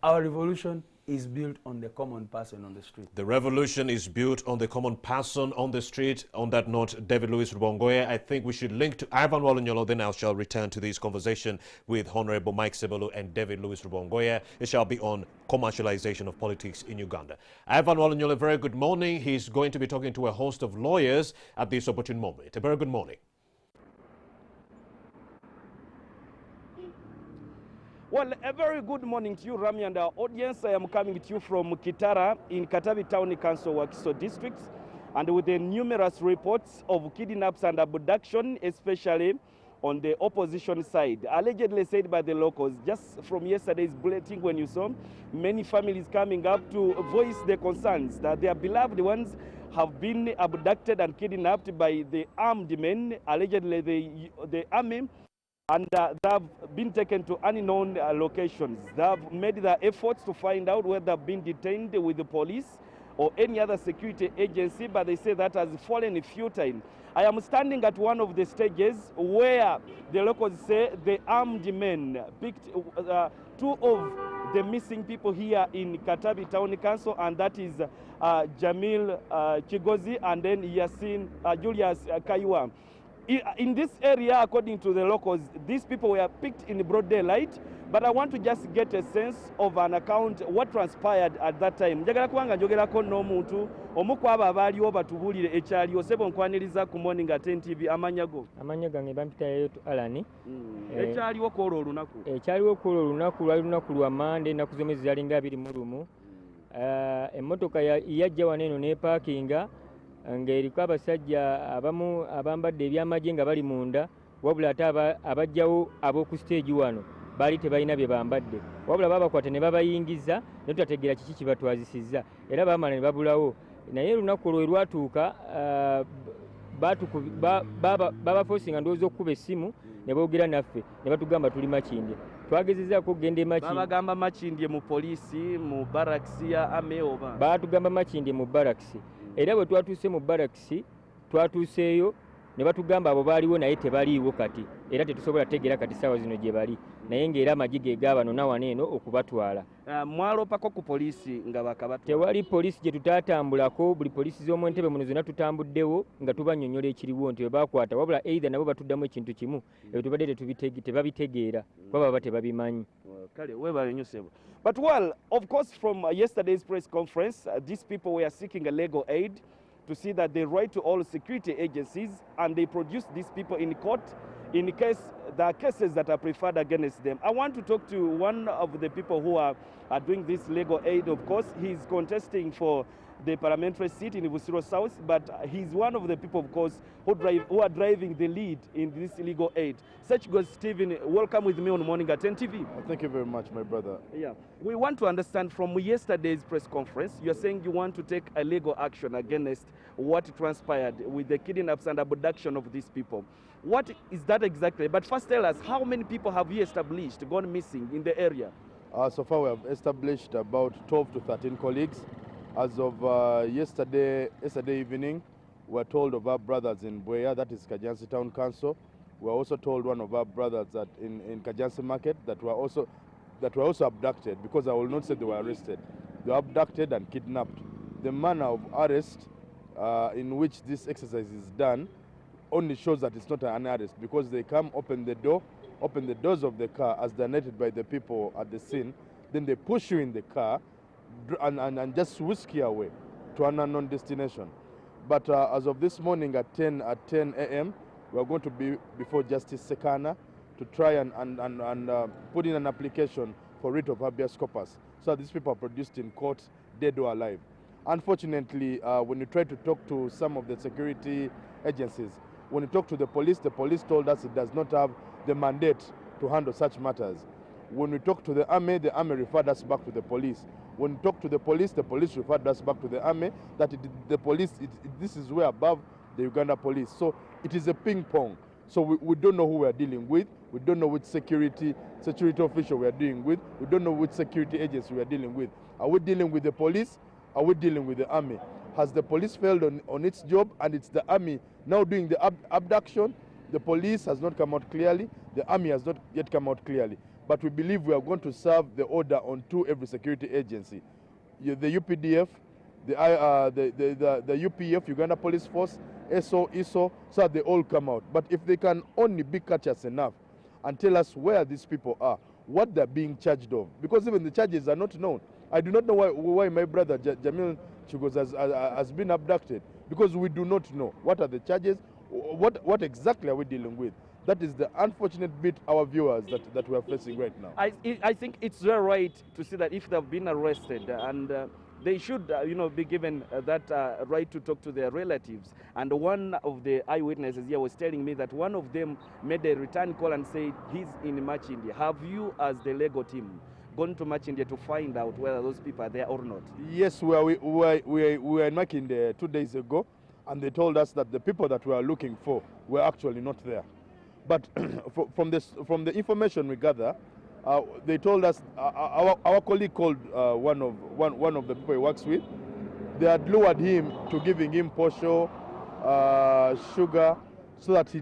S1: Our revolution is built on the common person on the street.
S2: The revolution is built on the common person on the street. On that note, David Louis Rubongoya, I think we should link to Ivan Walonyolo. Then I shall return to this conversation with Honorable Mike Sebolo and David Louis Rubongoya. It shall be on commercialization of politics in Uganda. Ivan Walonyolo, a very good morning. He's going to be talking to a host of lawyers at this opportune moment. A very good morning.
S4: Well, a very good morning to you, Rami, and our audience. I am coming to you from Kitara in Katavi Town Council, Wakiso District, and with the numerous reports of kidnaps and abduction, especially on the opposition side, allegedly said by the locals. Just from yesterday's bulletin, when you saw many families coming up to voice their concerns that their beloved ones have been abducted and kidnapped by the armed men, allegedly the army, and they have been taken to unknown locations. They have made their efforts to find out whether they have been detained with the police or any other security agency, but they say that has fallen futile. I am standing at one of the stages where the locals say the armed men picked two of the missing people here in Katabi Town Council, and that is Jamil Chigozi and then Yasin Julius Kaiwa. In this area, according to the locals, these people were picked in broad daylight, but I want to just get a sense of an account what transpired at that time. Njagala kubanga njogerako n'omuntu omu ku abo abaaliwo batubuulire ekyaliwo sebo nkwaniriza ku Morning at 10 TV amanya go.
S5: Amanya gange bampitayo Alani.
S4: Ekyaliwo kwolwo olunaku.
S5: Ekyaliwo kwolwo olunaku lwali lunaku lwa Mande ennaku z'omwezi zalinga 21. Emmotoka yajja wano eno n'epaakinga ng'eriko abasajja abamu abambadde ebyamagye nga bali munda, wabula ate abajjawo ab'oku stage wano baali tebalina bye bambadde, wabula babakwata ne babayingiza ne tutategeera kiki kibatwazisizza era baamala ne babulawo. Naye olunaku olwo lwatuuka babafosinga ndowooza okukuba essimu ne boogera naffe ne batugamba tuli Makindye. Twagezezzaako okugenda Makindye.
S4: Babagamba Makindye mu poliisi mu barakisi ya ame oba?
S5: Baatugamba Makindye mu barakisi. Era bwe twatuuse mu barakisi twatuuseeyo ne batugamba abo baaliwo naye tebaliiwo kati era tetusobola tegeera kati ssaawa zino gye bali, naye ng'era amagi ge gaabano nawano eno okubatwala.
S4: Mwaloopako ku poliisi nga bakabatwala?
S5: Tewali poliisi gye tutaatambulako, buli poliisi z'omu Entebbe muno zonna tutambuddewo nga tubannyonnyola ekiriwo nti bwe baakwata, wabula either nabo batuddamu ekintu kimu ebyo tubadde tebabitegeera kuba baba tebabimanyi.
S4: Kale weebale nnyo ssebo. But well, of course, from yesterday's press conference, these people were seeking a legal aid to see that they write to all security agencies and they produce these people in court in case there are cases that are preferred against them. I want to talk to one of the people who are doing this legal aid. Of course, he's contesting for the parliamentary seat in Busiro South, but he's one of the people, of course, who are driving the lead in this legal aid. Such goes Stephen, welcome with me on Morning at 10 TV.
S6: Thank you very much, my brother.
S4: Yeah, we want to understand from yesterday's press conference, you're saying you want to take a legal action against what transpired with the kidnaps and abduction of these people. What is that exactly? But first tell us, how many people have you established gone missing in the area?
S6: So far we have established about 12 to 13 colleagues. As of yesterday evening, we were told of our brothers in Bweya, that is Kajansi Town Council. We were also told one of our brothers that in Kajansi Market that were also abducted, because I will not say they were arrested. They were abducted and kidnapped. The manner of arrest in which this exercise is done only shows that it's not an arrest, because they come, open the doors of the car as donated by the people at the scene, then they push you in the car and just whisk you away to an unknown destination. But as of this morning at 10 a.m., we are going to be before Justice Sekana to try and put in an application for writ of habeas corpus, so these people are produced in court, dead or alive. Unfortunately, when you try to talk to some of the security agencies, when you talk to the police told us it does not have the mandate to handle such matters. When we talk to the army referred us back to the police. When we talk to the police referred us back to the army, that this is way above the Uganda police. So it is a ping pong. So we don't know who we are dealing with. We don't know which security official we are dealing with. We don't know which security agency we are dealing with. Are we dealing with the police? Are we dealing with the army? Has the police failed on its job and it's the army now doing the abduction? The police has not come out clearly. The army has not yet come out clearly. But we believe we are going to serve the order onto every security agency. The UPDF, the UPF, Uganda Police Force, SO, ISO, so they all come out. But if they can only be courteous enough and tell us where these people are, what they're being charged of, because even the charges are not known. I do not know why my brother Jamil Chugos has been abducted, because we do not know what are the charges, what exactly are we dealing with. That is the unfortunate bit our viewers that we are facing right now.
S4: I think it's their right to see that if they've been arrested, and they should be given that right to talk to their relatives. And one of the eyewitnesses here was telling me that one of them made a return call and said he's in Makindye. Have you, as the Lego team, gone to Makindye to find out whether those people are there or not?
S6: Yes, we were in Makindye 2 days ago, and they told us that the people that we are looking for were actually not there. But from the information we gather, they told us our colleague called one of the people he works with. They had lured him to giving him posho, sugar, so that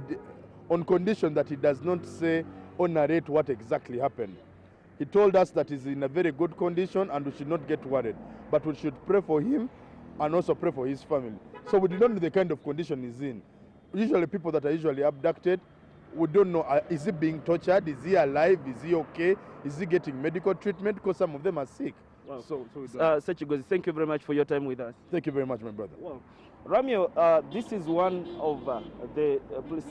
S6: on condition that he does not say or narrate what exactly happened. He told us that he's in a very good condition and we should not get worried, but we should pray for him and also pray for his family. So we do not know the kind of condition he's in. Usually people that are usually abducted, we don't know, is he being tortured? Is he alive? Is he okay? Is he getting medical treatment? Because some of them are sick.
S4: Wow.
S6: So
S4: Sechigozi, thank you very much for your time with us.
S6: thank you very much, my brother.
S4: Well, Ramio, this is one of the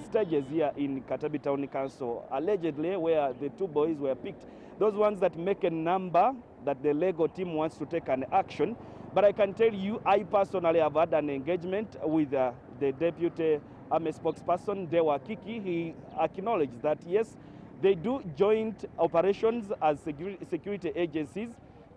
S4: stages here in Katabi Town Council, allegedly where the two boys were picked. Those ones that make a number that the Lego team wants to take an action. But I can tell you, I personally have had an engagement with the deputy army spokesperson, Dewa Kiki. He acknowledged that, yes, they do joint operations as security agencies,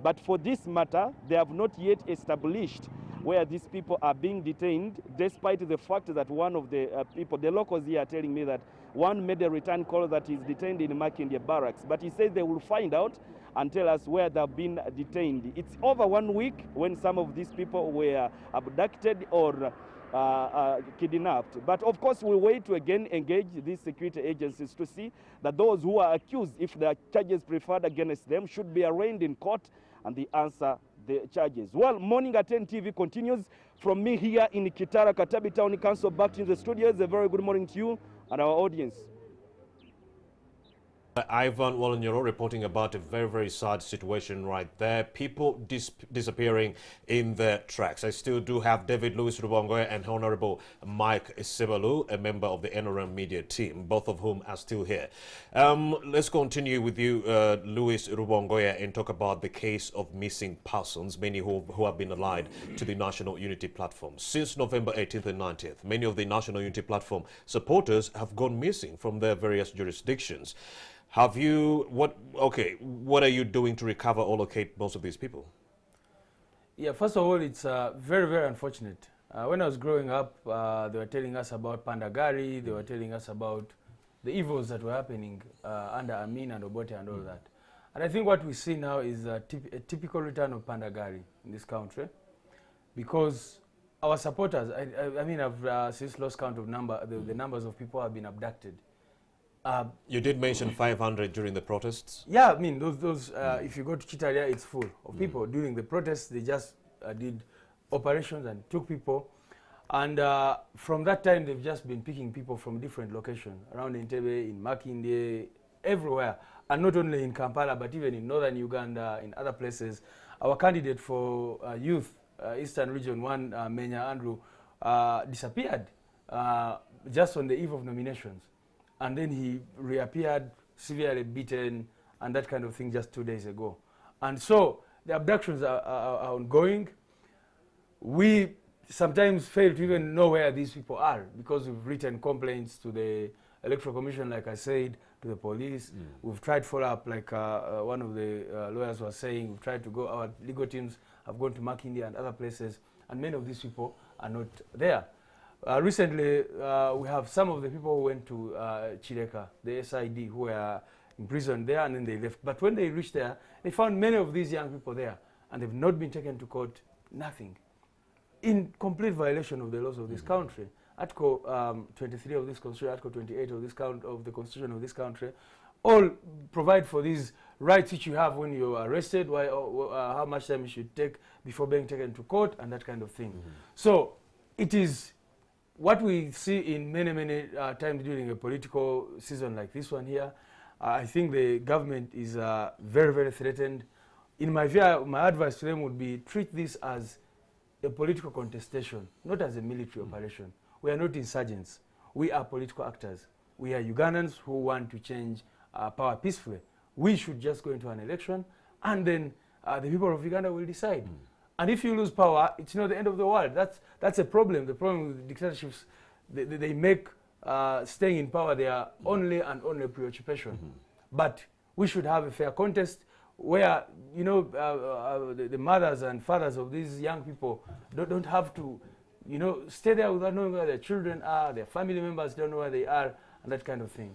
S4: but for this matter, they have not yet established where these people are being detained, despite the fact that one of the people, the locals here are telling me that one made a return call that he's detained in Makindye barracks, but he says they will find out and tell us where they've been detained. It's over 1 week when some of these people were abducted or kidnapped. But of course, we wait to again engage these security agencies to see that those who are accused, if there are charges preferred against them, should be arraigned in court and they answer the charges. Well, Morning at 10 TV continues from me here in Kitara, Katabi Town Council. Back to the studios. A very good morning to you and our audience.
S2: Ivan Wolonyoro reporting about a very, very sad situation right there. People disappearing in their tracks. I still do have David Louis Rubongoya and Honorable Mike Sebalu, a member of the NRM media team, both of whom are still here. Let's continue with you, Louis Rubongoya, and talk about the case of missing persons, many who have been allied to the National Unity Platform. Since November 18th and 19th, many of the National Unity Platform supporters have gone missing from their various jurisdictions. Have you, what are you doing to recover or locate most of these people?
S1: Yeah, first of all, it's very, very unfortunate. When I was growing up, they were telling us about Pandagari, they were telling us about the evils that were happening under Amin and Obote and all that. And I think what we see now is a typical return of Pandagari in this country, because our supporters, I mean, I've since lost count of the numbers of people who have been abducted.
S2: You did mention 500 during the protests?
S1: Yeah, I mean, those if you go to Chitaria, it's full of people. During the protests, they just did operations and took people. And from that time, they've just been picking people from different locations, around Entebbe, in Makindye, everywhere. And not only in Kampala, but even in northern Uganda, in other places. Our candidate for youth, Eastern Region 1, Menya Andrew, disappeared just on the eve of nominations. And then he reappeared, severely beaten, and that kind of thing just 2 days ago. And so the abductions are ongoing. We sometimes fail to even know where these people are because we've written complaints to the Electoral Commission, like I said, to the police. We've tried to follow up, like one of the lawyers was saying. We've tried to go, our legal teams have gone to Makindye and other places, and many of these people are not there. Recently, we have some of the people who went to Chireka, the SID, who were imprisoned there, and then they left. But when they reached there, they found many of these young people there, and they've not been taken to court, nothing. In complete violation of the laws of this country. Article 23 of this constitution, Article 28 of this of the constitution of this country, all provide for these rights which you have when you're arrested, how much time you should take before being taken to court, and that kind of thing. So it is what we see in many times during a political season like this one here. I think the government is very, very threatened. In my view, my advice to them would be treat this as a political contestation, not as a military operation. We are not insurgents. We are political actors. We are Ugandans who want to change power peacefully. We should just go into an election, and then the people of Uganda will decide. And if you lose power, it's not the end of the world. That's a problem. The problem with dictatorships, they make staying in power their only and only preoccupation. But we should have a fair contest where, you know, the mothers and fathers of these young people don't have to, you know, stay there without knowing where their children are, their family members don't know where they are, and that kind of thing.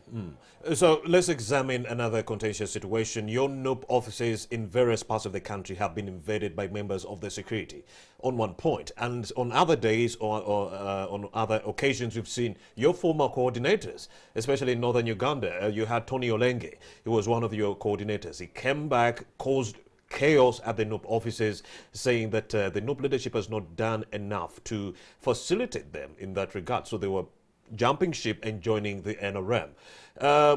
S2: So let's examine another contentious situation. Your NUP offices in various parts of the country have been invaded by members of the security on one point. And on other days or on other occasions, we've seen your former coordinators, especially in northern Uganda. You had Tony Olenge. He was one of your coordinators. He came back, caused chaos at the NUP offices, saying that the NUP leadership has not done enough to facilitate them in that regard. So they were jumping ship and joining the NRM.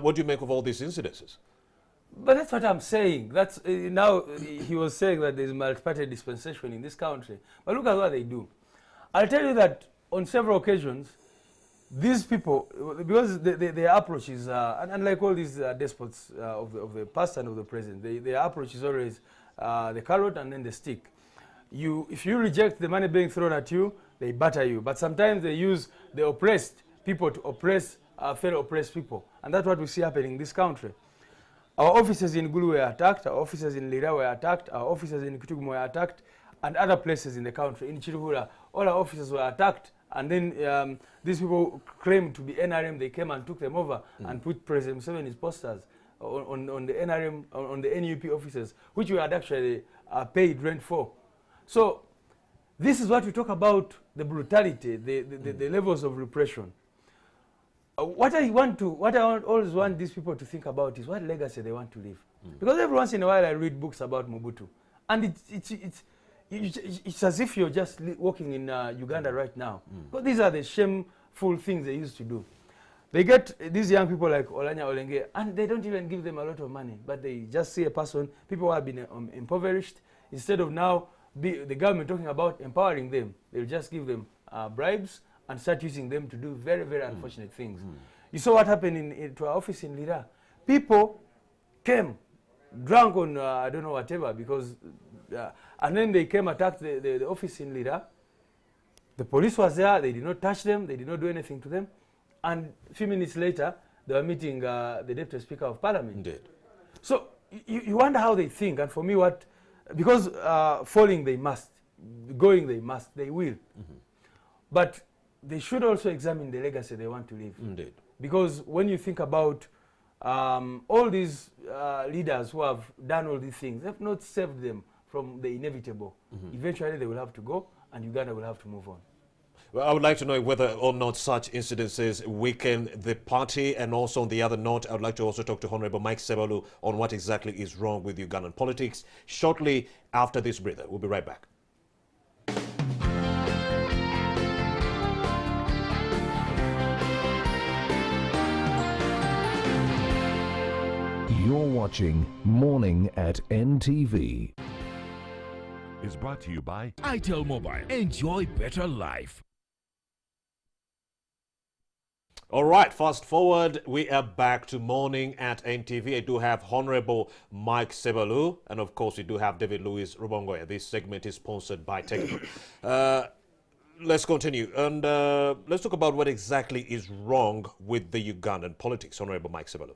S2: What do you make of all these incidences?
S1: But that's what I'm saying. That's now he was saying that there's multi-party dispensation in this country. But look at what they do. I'll tell you that on several occasions, these people, because their approach is, unlike all these despots of the past and of the present, their approach is always the carrot and then the stick. If you reject the money being thrown at you, they batter you. But sometimes they use the oppressed people to oppress fellow oppressed people. And that's what we see happening in this country. Our offices in Gulu were attacked, our offices in Lira were attacked, our offices in Kitugumo were attacked, and other places in the country. In Chiruhura, all our offices were attacked. And then these people claimed to be NRM. They came and took them over and put President Museveni's posters on the NRM, on the NUP offices, which we had actually paid rent for. So this is what we talk about, the brutality, the levels of repression. What I always want these people to think about is what legacy they want to leave. Because every once in a while I read books about Mobutu. And it's as if you're just walking in Uganda right now. But these are the shameful things they used to do. They get these young people like Olanya Olenge, and they don't even give them a lot of money. But they just see a person, people who have been impoverished. Instead of now the government talking about empowering them, they'll just give them bribes and start using them to do very, very unfortunate things. You saw what happened to our office in Lira. People came drunk on, I don't know, whatever, because, and then they came, attacked the office in Lira. The police was there, they did not touch them, they did not do anything to them. And a few minutes later, they were meeting the Deputy Speaker of Parliament.
S2: Indeed.
S1: So you wonder how they think, and for me, because falling they must, going they must, they will. But they should also examine the legacy they want to leave.
S2: Indeed.
S1: Because when you think about all these leaders who have done all these things, they have not saved them from the inevitable. Eventually they will have to go, and Uganda will have to move on.
S2: Well, I would like to know whether or not such incidences weaken the party, and also on the other note, I would like to also talk to Honorable Mike Sebalu on what exactly is wrong with Ugandan politics shortly after this breather. We'll be right back.
S7: You're watching Morning at NTV.
S8: Is brought to you by itel Mobile. Enjoy better life.
S2: All right, fast forward, we are back to Morning at NTV. I do have Honorable Mike Sebalu, and of course we do have David Louis Rubongoya. This segment is sponsored by Techno. Let's continue, and let's talk about what exactly is wrong with the Ugandan politics. Honorable Mike Sebalu.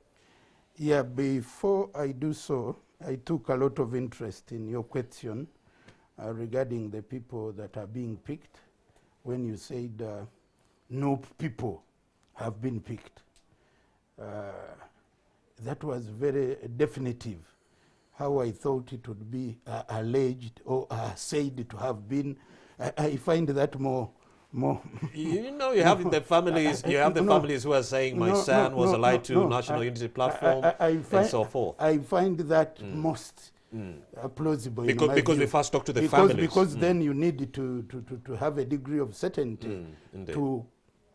S3: Yeah, before I do so, I took a lot of interest in your question regarding the people that are being picked. When you said no people have been picked, that was very definitive. How I thought it would be alleged or said to have been. I find that more.
S2: You know, you have the families. You have the families who are saying my son was allied to National Unity Platform and so forth.
S3: I find that most plausible.
S2: Because we first talk to the families.
S3: Because then you need to have a degree of certainty to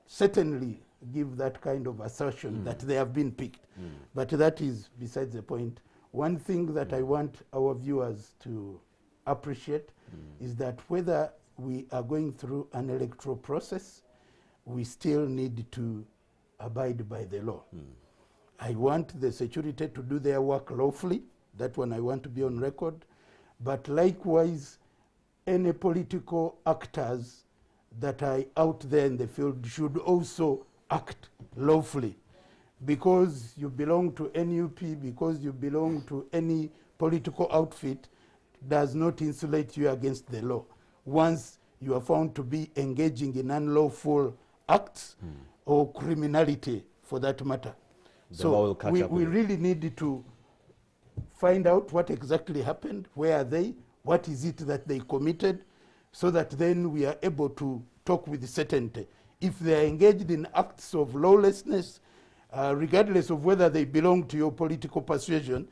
S3: certainly give that kind of assertion that they have been picked. But that is besides the point. One thing that I want our viewers to appreciate is that whether we are going through an electoral process, we still need to abide by the law. I want the security to do their work lawfully. That one I want to be on record. But likewise, any political actors that are out there in the field should also act lawfully. Because you belong to NUP, because you belong to any political outfit, does not insulate you against the law. Once you are found to be engaging in unlawful acts or criminality, for that matter.
S2: The law will catch
S3: we
S2: up with it.
S3: really need to find out what exactly happened, where are they, what is it that they committed, so that then we are able to talk with certainty. If they are engaged in acts of lawlessness, regardless of whether they belong to your political persuasion,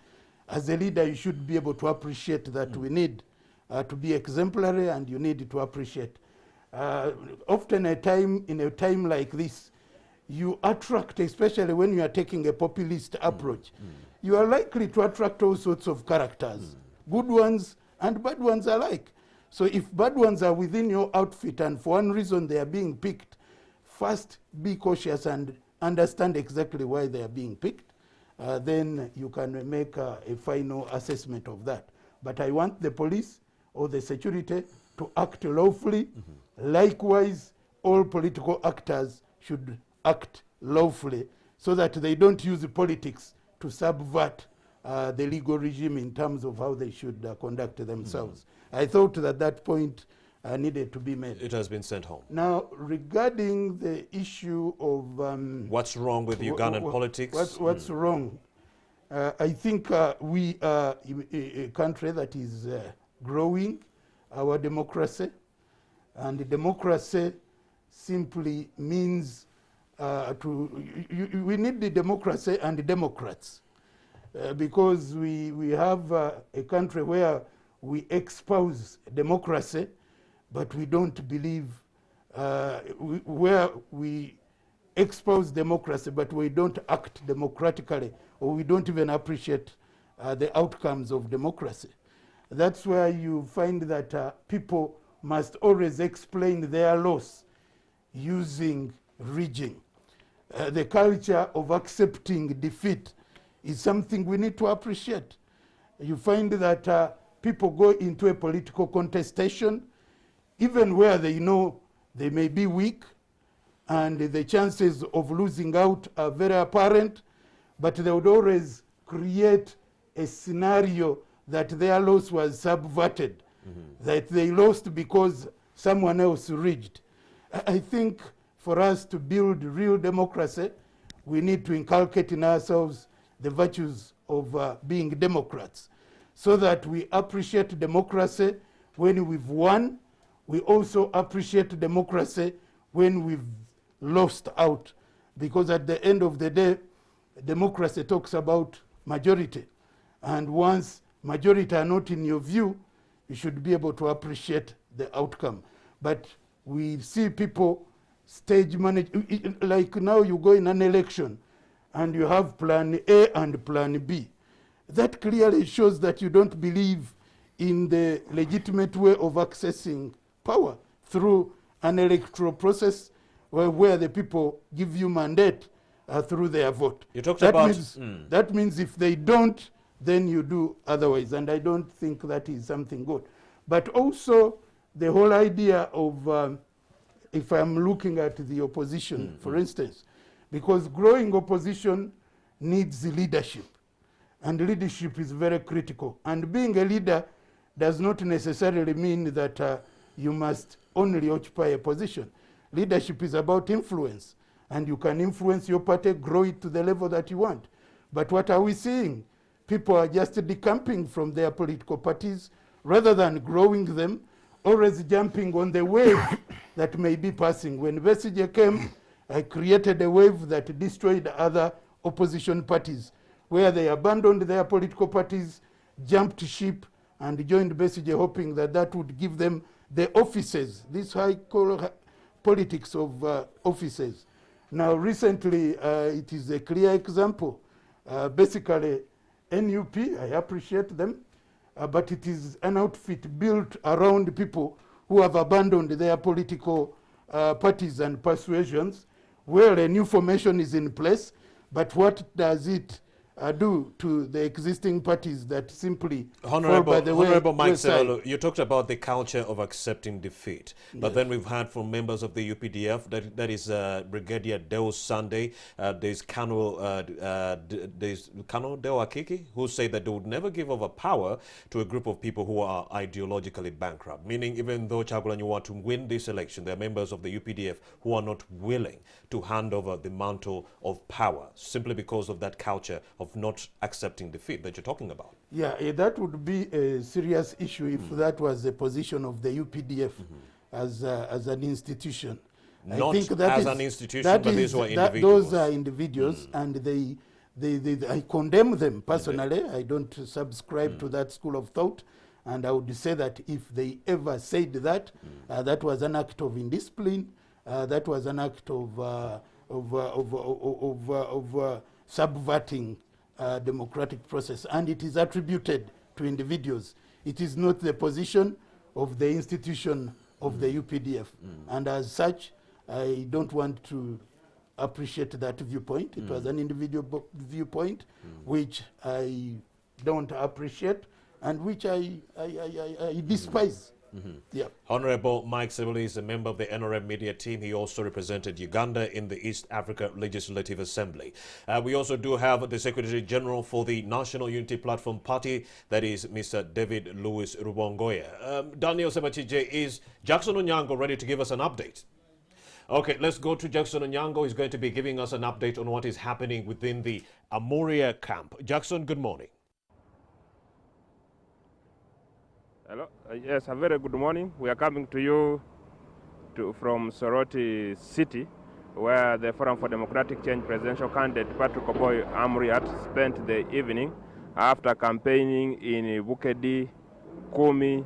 S3: as a leader you should be able to appreciate that we need to be exemplary, and you need to appreciate. Often in a time like this, you attract, especially when you are taking a populist approach, you are likely to attract all sorts of characters, good ones and bad ones alike. So if bad ones are within your outfit and for one reason they are being picked, first be cautious and understand exactly why they are being picked. Then you can make a final assessment of that. But I want the police or the security to act lawfully. Likewise, all political actors should act lawfully, so that they don't use politics to subvert the legal regime in terms of how they should conduct themselves. I thought that that point needed to be made.
S2: It has been sent home.
S3: Now, regarding the issue of
S2: what's wrong with Ugandan politics?
S3: What's wrong? I think we are a country that is growing our democracy, and democracy simply means we need the democracy and the Democrats, because we have a country where we expose democracy, but we don't believe, where we expose democracy, but we don't act democratically, or we don't even appreciate the outcomes of democracy. That's where you find that people must always explain their loss using rigging. The culture of accepting defeat is something we need to appreciate. You find that people go into a political contestation, even where they know they may be weak and the chances of losing out are very apparent, but they would always create a scenario that their loss was subverted, that they lost because someone else rigged. I think for us to build real democracy, we need to inculcate in ourselves the virtues of being Democrats, so that we appreciate democracy when we've won. We also appreciate democracy when we've lost out, because at the end of the day, democracy talks about majority. And once majority are not in your view, you should be able to appreciate the outcome. But we see people stage manage, like now you go in an election and you have plan A and plan B. That clearly shows that you don't believe in the legitimate way of accessing power through an electoral process where the people give you mandate through their vote.
S2: You talked
S3: that
S2: about...
S3: Means, that means if they don't, then you do otherwise. And I don't think that is something good. But also the whole idea of, if I'm looking at the opposition, for instance, because growing opposition needs leadership. And leadership is very critical. And being a leader does not necessarily mean that you must only occupy a position. Leadership is about influence. And you can influence your party, grow it to the level that you want. But what are we seeing? People are just decamping from their political parties rather than growing them, always jumping on the wave that may be passing. When Besigye came, I created a wave that destroyed other opposition parties, where they abandoned their political parties, jumped ship, and joined Besigye, hoping that that would give them the offices, this high politics of offices. Now, recently, it is a clear example. Basically, NUP, I appreciate them, but it is an outfit built around people who have abandoned their political parties and persuasions, where a new formation is in place. But what does it do to the existing parties that simply
S2: Honorable,
S3: fall by the
S2: Honorable Mike
S3: wayside.
S2: Sebalo, you talked about the culture of accepting defeat, but
S3: Yes.
S2: then we've heard from members of the UPDF, that is Brigadier Deo Sunday, there's Kano Deo Akiki, who say that they would never give over power to a group of people who are ideologically bankrupt, meaning even though Chagulanyi want to win this election, there are members of the UPDF who are not willing to hand over the mantle of power simply because of that culture of not accepting defeat that you're talking about.
S3: Yeah, that would be a serious issue if that was the position of the UPDF as an institution.
S2: Not
S3: I think that
S2: as an institution, but these were individuals.
S3: Those are individuals, and I condemn them personally. I don't subscribe to that school of thought, and I would say that if they ever said that, that was an act of indiscipline. That was an act of subverting democratic process, and it is attributed to individuals. It is not the position of the institution of the UPDF, and as such, I don't want to appreciate that viewpoint. It was an individual viewpoint, which I don't appreciate, and which I despise. Yeah.
S2: Honorable Mike Sebalo is a member of the NRM media team. He also represented Uganda in the East Africa Legislative Assembly. We also do have the Secretary General for the National Unity Platform Party, that is Mr. David Louis Rubongoya. Daniel Sebachije, is Jackson Onyango ready to give us an update? Okay, let's go to Jackson Onyango. He's going to be giving us an update on what is happening within the Amuria camp. Jackson, good morning.
S9: Hello. Yes, a very good morning. We are coming to you from Soroti City, where the Forum for Democratic Change presidential candidate Patrick Oboy Amuriat spent the evening after campaigning in Bukedi, Kumi,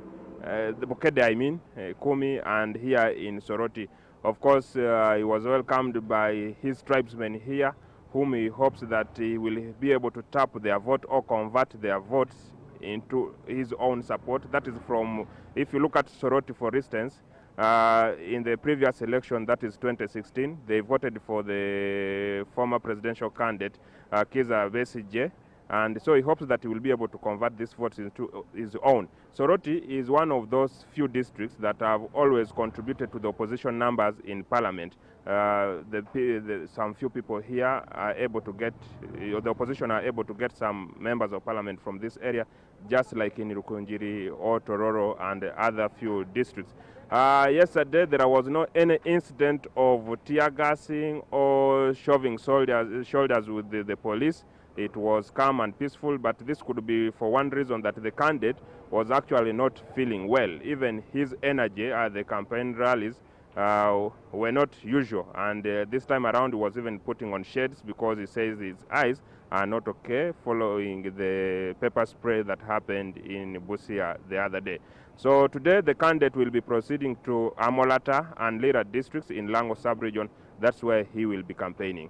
S9: Kumi, and here in Soroti. Of course, he was welcomed by his tribesmen here, whom he hopes that he will be able to tap their vote or convert their votes into his own support. That is from, if you look at Soroti, for instance, in the previous election, that is 2016, they voted for the former presidential candidate, Kiza Besigye, and so he hopes that he will be able to convert these votes into his own. Soroti is one of those few districts that have always contributed to the opposition numbers in parliament. Some few people here are able to get, the opposition are able to get some members of parliament from this area, just like in Rukunjiri or Tororo and other few districts. Yesterday, there was no any incident of tear gassing or shoving shoulders with the police. It was calm and peaceful, but this could be for one reason, that the candidate was actually not feeling well. Even his energy at the campaign rallies were not usual, and this time around he was even putting on shades because he says his eyes are not okay following the pepper spray that happened in Busia the other day. So today the candidate will be proceeding to Amolata and Lira districts in Lango sub-region. That's where he will be campaigning.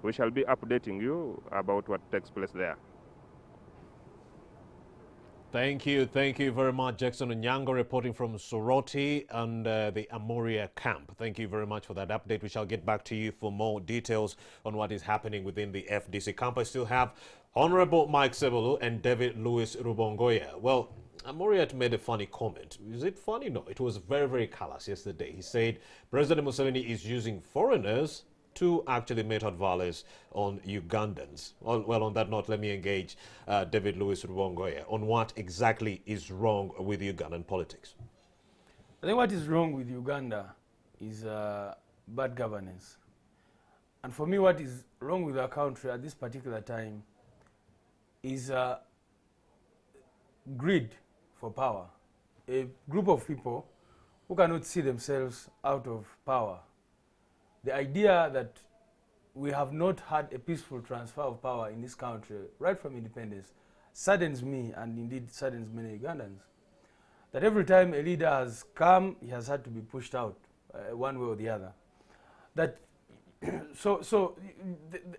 S9: We shall be updating you about what takes place there.
S2: Thank you very much, Jackson Onyango, reporting from Soroti and the Amuria camp. Thank you very much for that update. We shall get back to you for more details on what is happening within the FDC camp. I still have Honorable Mike Sebalo and David Louis Rubongoya. Well, Amuriat made a funny comment. Is it funny? No, it was very, very callous yesterday. He said President Museveni is using foreigners to actually mete violence on Ugandans. Well, on that note, let me engage David Louis Rubongoya on what exactly is wrong with Ugandan politics.
S1: I think what is wrong with Uganda is bad governance. And for me, what is wrong with our country at this particular time is greed for power. A group of people who cannot see themselves out of power. The idea that we have not had a peaceful transfer of power in this country right from independence saddens me, and indeed saddens many Ugandans. That every time a leader has come, he has had to be pushed out one way or the other. That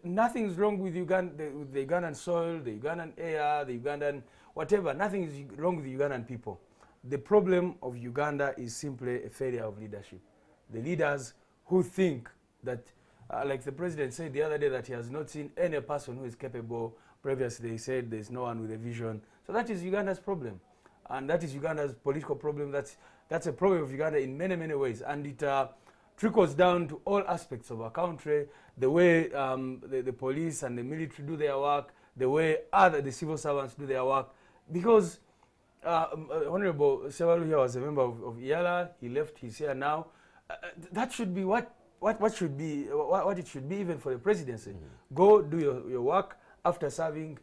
S1: nothing is wrong with Uganda, with the Ugandan soil, the Ugandan air, the Ugandan whatever. Nothing is wrong with the Ugandan people. The problem of Uganda is simply a failure of leadership. The leaders who think that, like the president said the other day, that he has not seen any person who is capable Previously, they said there's no one with a vision. So that is Uganda's problem. And that is Uganda's political problem. That's a problem of Uganda in many, many ways. And it trickles down to all aspects of our country, the way the police and the military do their work, the way the civil servants do their work. Because Honorable Sebalu here was a member of IALA. He left. He's here now. That should be what it should be even for the presidency. Go do your work. After serving,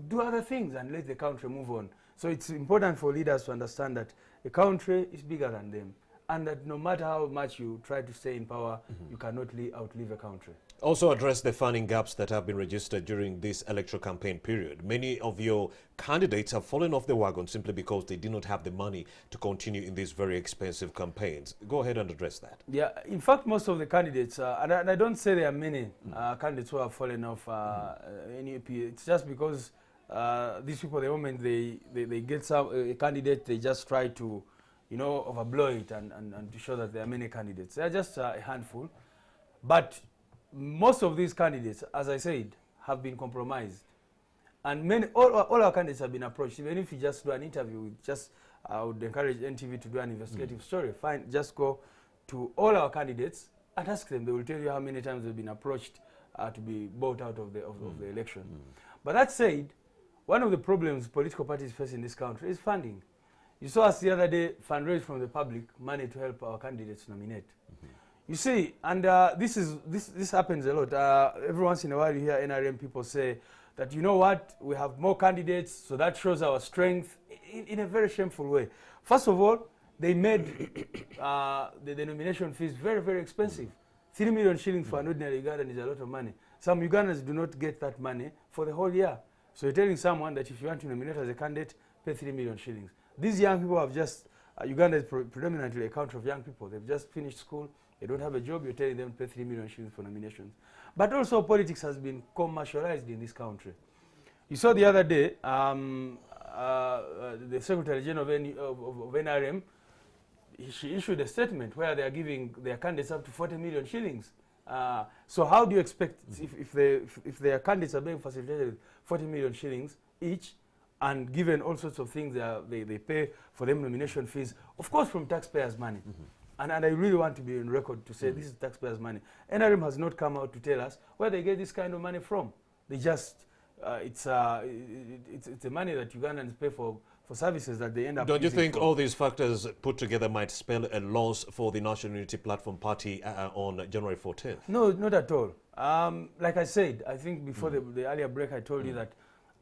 S1: do other things and let the country move on. So it's important for leaders to understand that the country is bigger than them, and that no matter how much you try to stay in power, you cannot outlive a country.
S2: Also address the funding gaps that have been registered during this electoral campaign period. Many of your candidates have fallen off the wagon simply because they did not have the money to continue in these very expensive campaigns. Go ahead and address that.
S1: Yeah, in fact, most of the candidates, and I don't say there are many candidates who have fallen off NUP. It's just because these people, the moment they get a candidate, they just try to, overblow it and to show that there are many candidates. They are just a handful. But most of these candidates, as I said, have been compromised. And all our candidates have been approached. Even if you just do an interview, I would encourage NTV to do an investigative story. Just go to all our candidates and ask them. They will tell you how many times they've been approached to be bought out of the election. But that said, one of the problems political parties face in this country is funding. You saw us the other day fundraise from the public money to help our candidates nominate. You see, and this happens a lot. Every once in a while you hear NRM people say that, you know what, we have more candidates, so that shows our strength in a very shameful way. First of all, they made the nomination fees very, very expensive. 3 million shillings for an ordinary Ugandan is a lot of money. Some Ugandans do not get that money for the whole year. So you're telling someone that if you want to nominate as a candidate, pay 3 million shillings. These young people have just, Uganda is predominantly a country of young people. They've just finished school. They don't have a job. You're telling them to pay 3 million shillings for nominations. But also politics has been commercialized in this country. You saw the other day, the Secretary General of NRM, she issued a statement where they are giving their candidates up to 40 million shillings. So how do you expect, if their candidates are being facilitated 40 million shillings each, and given all sorts of things they pay for them nomination fees, of course from taxpayers' money. And I really want to be on record to say this is taxpayers' money. NRM has not come out to tell us where they get this kind of money from. They just, it's the money that Ugandans pay for services that they end up
S2: Don't you think
S1: for.
S2: all these factors put together might spell a loss for the National Unity Platform Party on January 14th?
S1: No, not at all. Like I said, I think before the earlier break, I told you that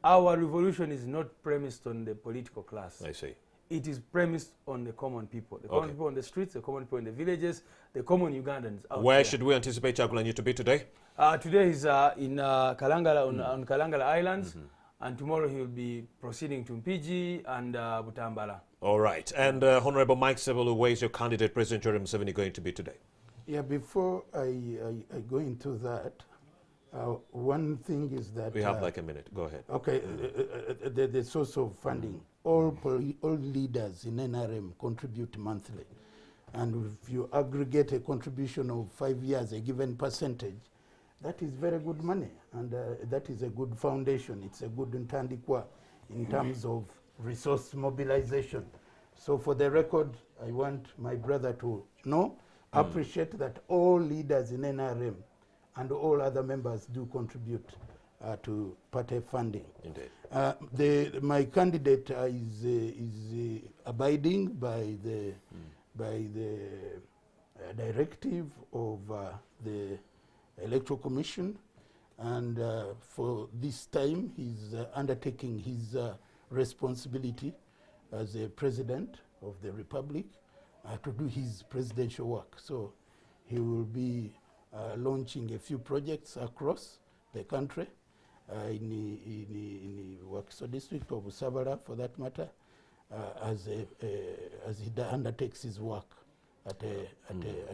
S1: our revolution is not premised on the political class.
S2: I see.
S1: It is premised on the common people. The common people on the streets, the common people in the villages, the common Ugandans out
S2: Where
S1: there.
S2: should we anticipate Chagulanyi to be today?
S1: Today he's in Kalangala, on Kalangala Islands, and tomorrow he will be proceeding to Mpigi and Butambala.
S2: All right. And Honorable Mike Sebelu, where is your candidate, President Yoweri Museveni, going to be today?
S3: Yeah, before I go into that, one thing is that...
S2: We have like a minute. Go ahead.
S3: Okay, the source of funding. All leaders in NRM contribute monthly. And if you aggregate a contribution of 5 years, a given percentage, that is very good money. And that is a good foundation. It's a good ntandikwa in terms of resource mobilization. So for the record, I want my brother to appreciate that all leaders in NRM and all other members do contribute to party funding.
S2: Indeed.
S3: My candidate is abiding by the directive of the Electoral Commission, and for this time he's undertaking his responsibility as a president of the Republic to do his presidential work. So he will be launching a few projects across the country, in the Wakiso district of Busabala, for that matter, as he undertakes his work at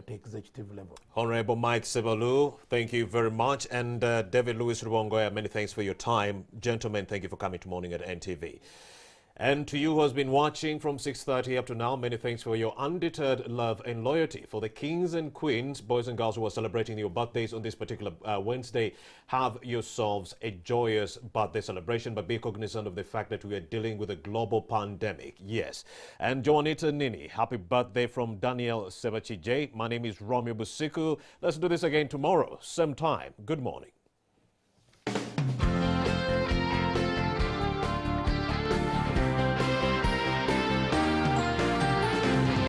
S3: executive level.
S2: Honorable Mike Sebelu, thank you very much. And David Louis Rubongoya, many thanks for your time. Gentlemen, thank you for coming to Morning at NTV. And to you who has been watching from 6:30 up to now, many thanks for your undeterred love and loyalty. For the kings and queens, boys and girls who are celebrating your birthdays on this particular Wednesday, have yourselves a joyous birthday celebration, but be cognizant of the fact that we are dealing with a global pandemic. Yes. And Joanita Nini, happy birthday from Daniel Sebachi J. My name is Romeo Busiku. Let's do this again tomorrow, same time. Good morning.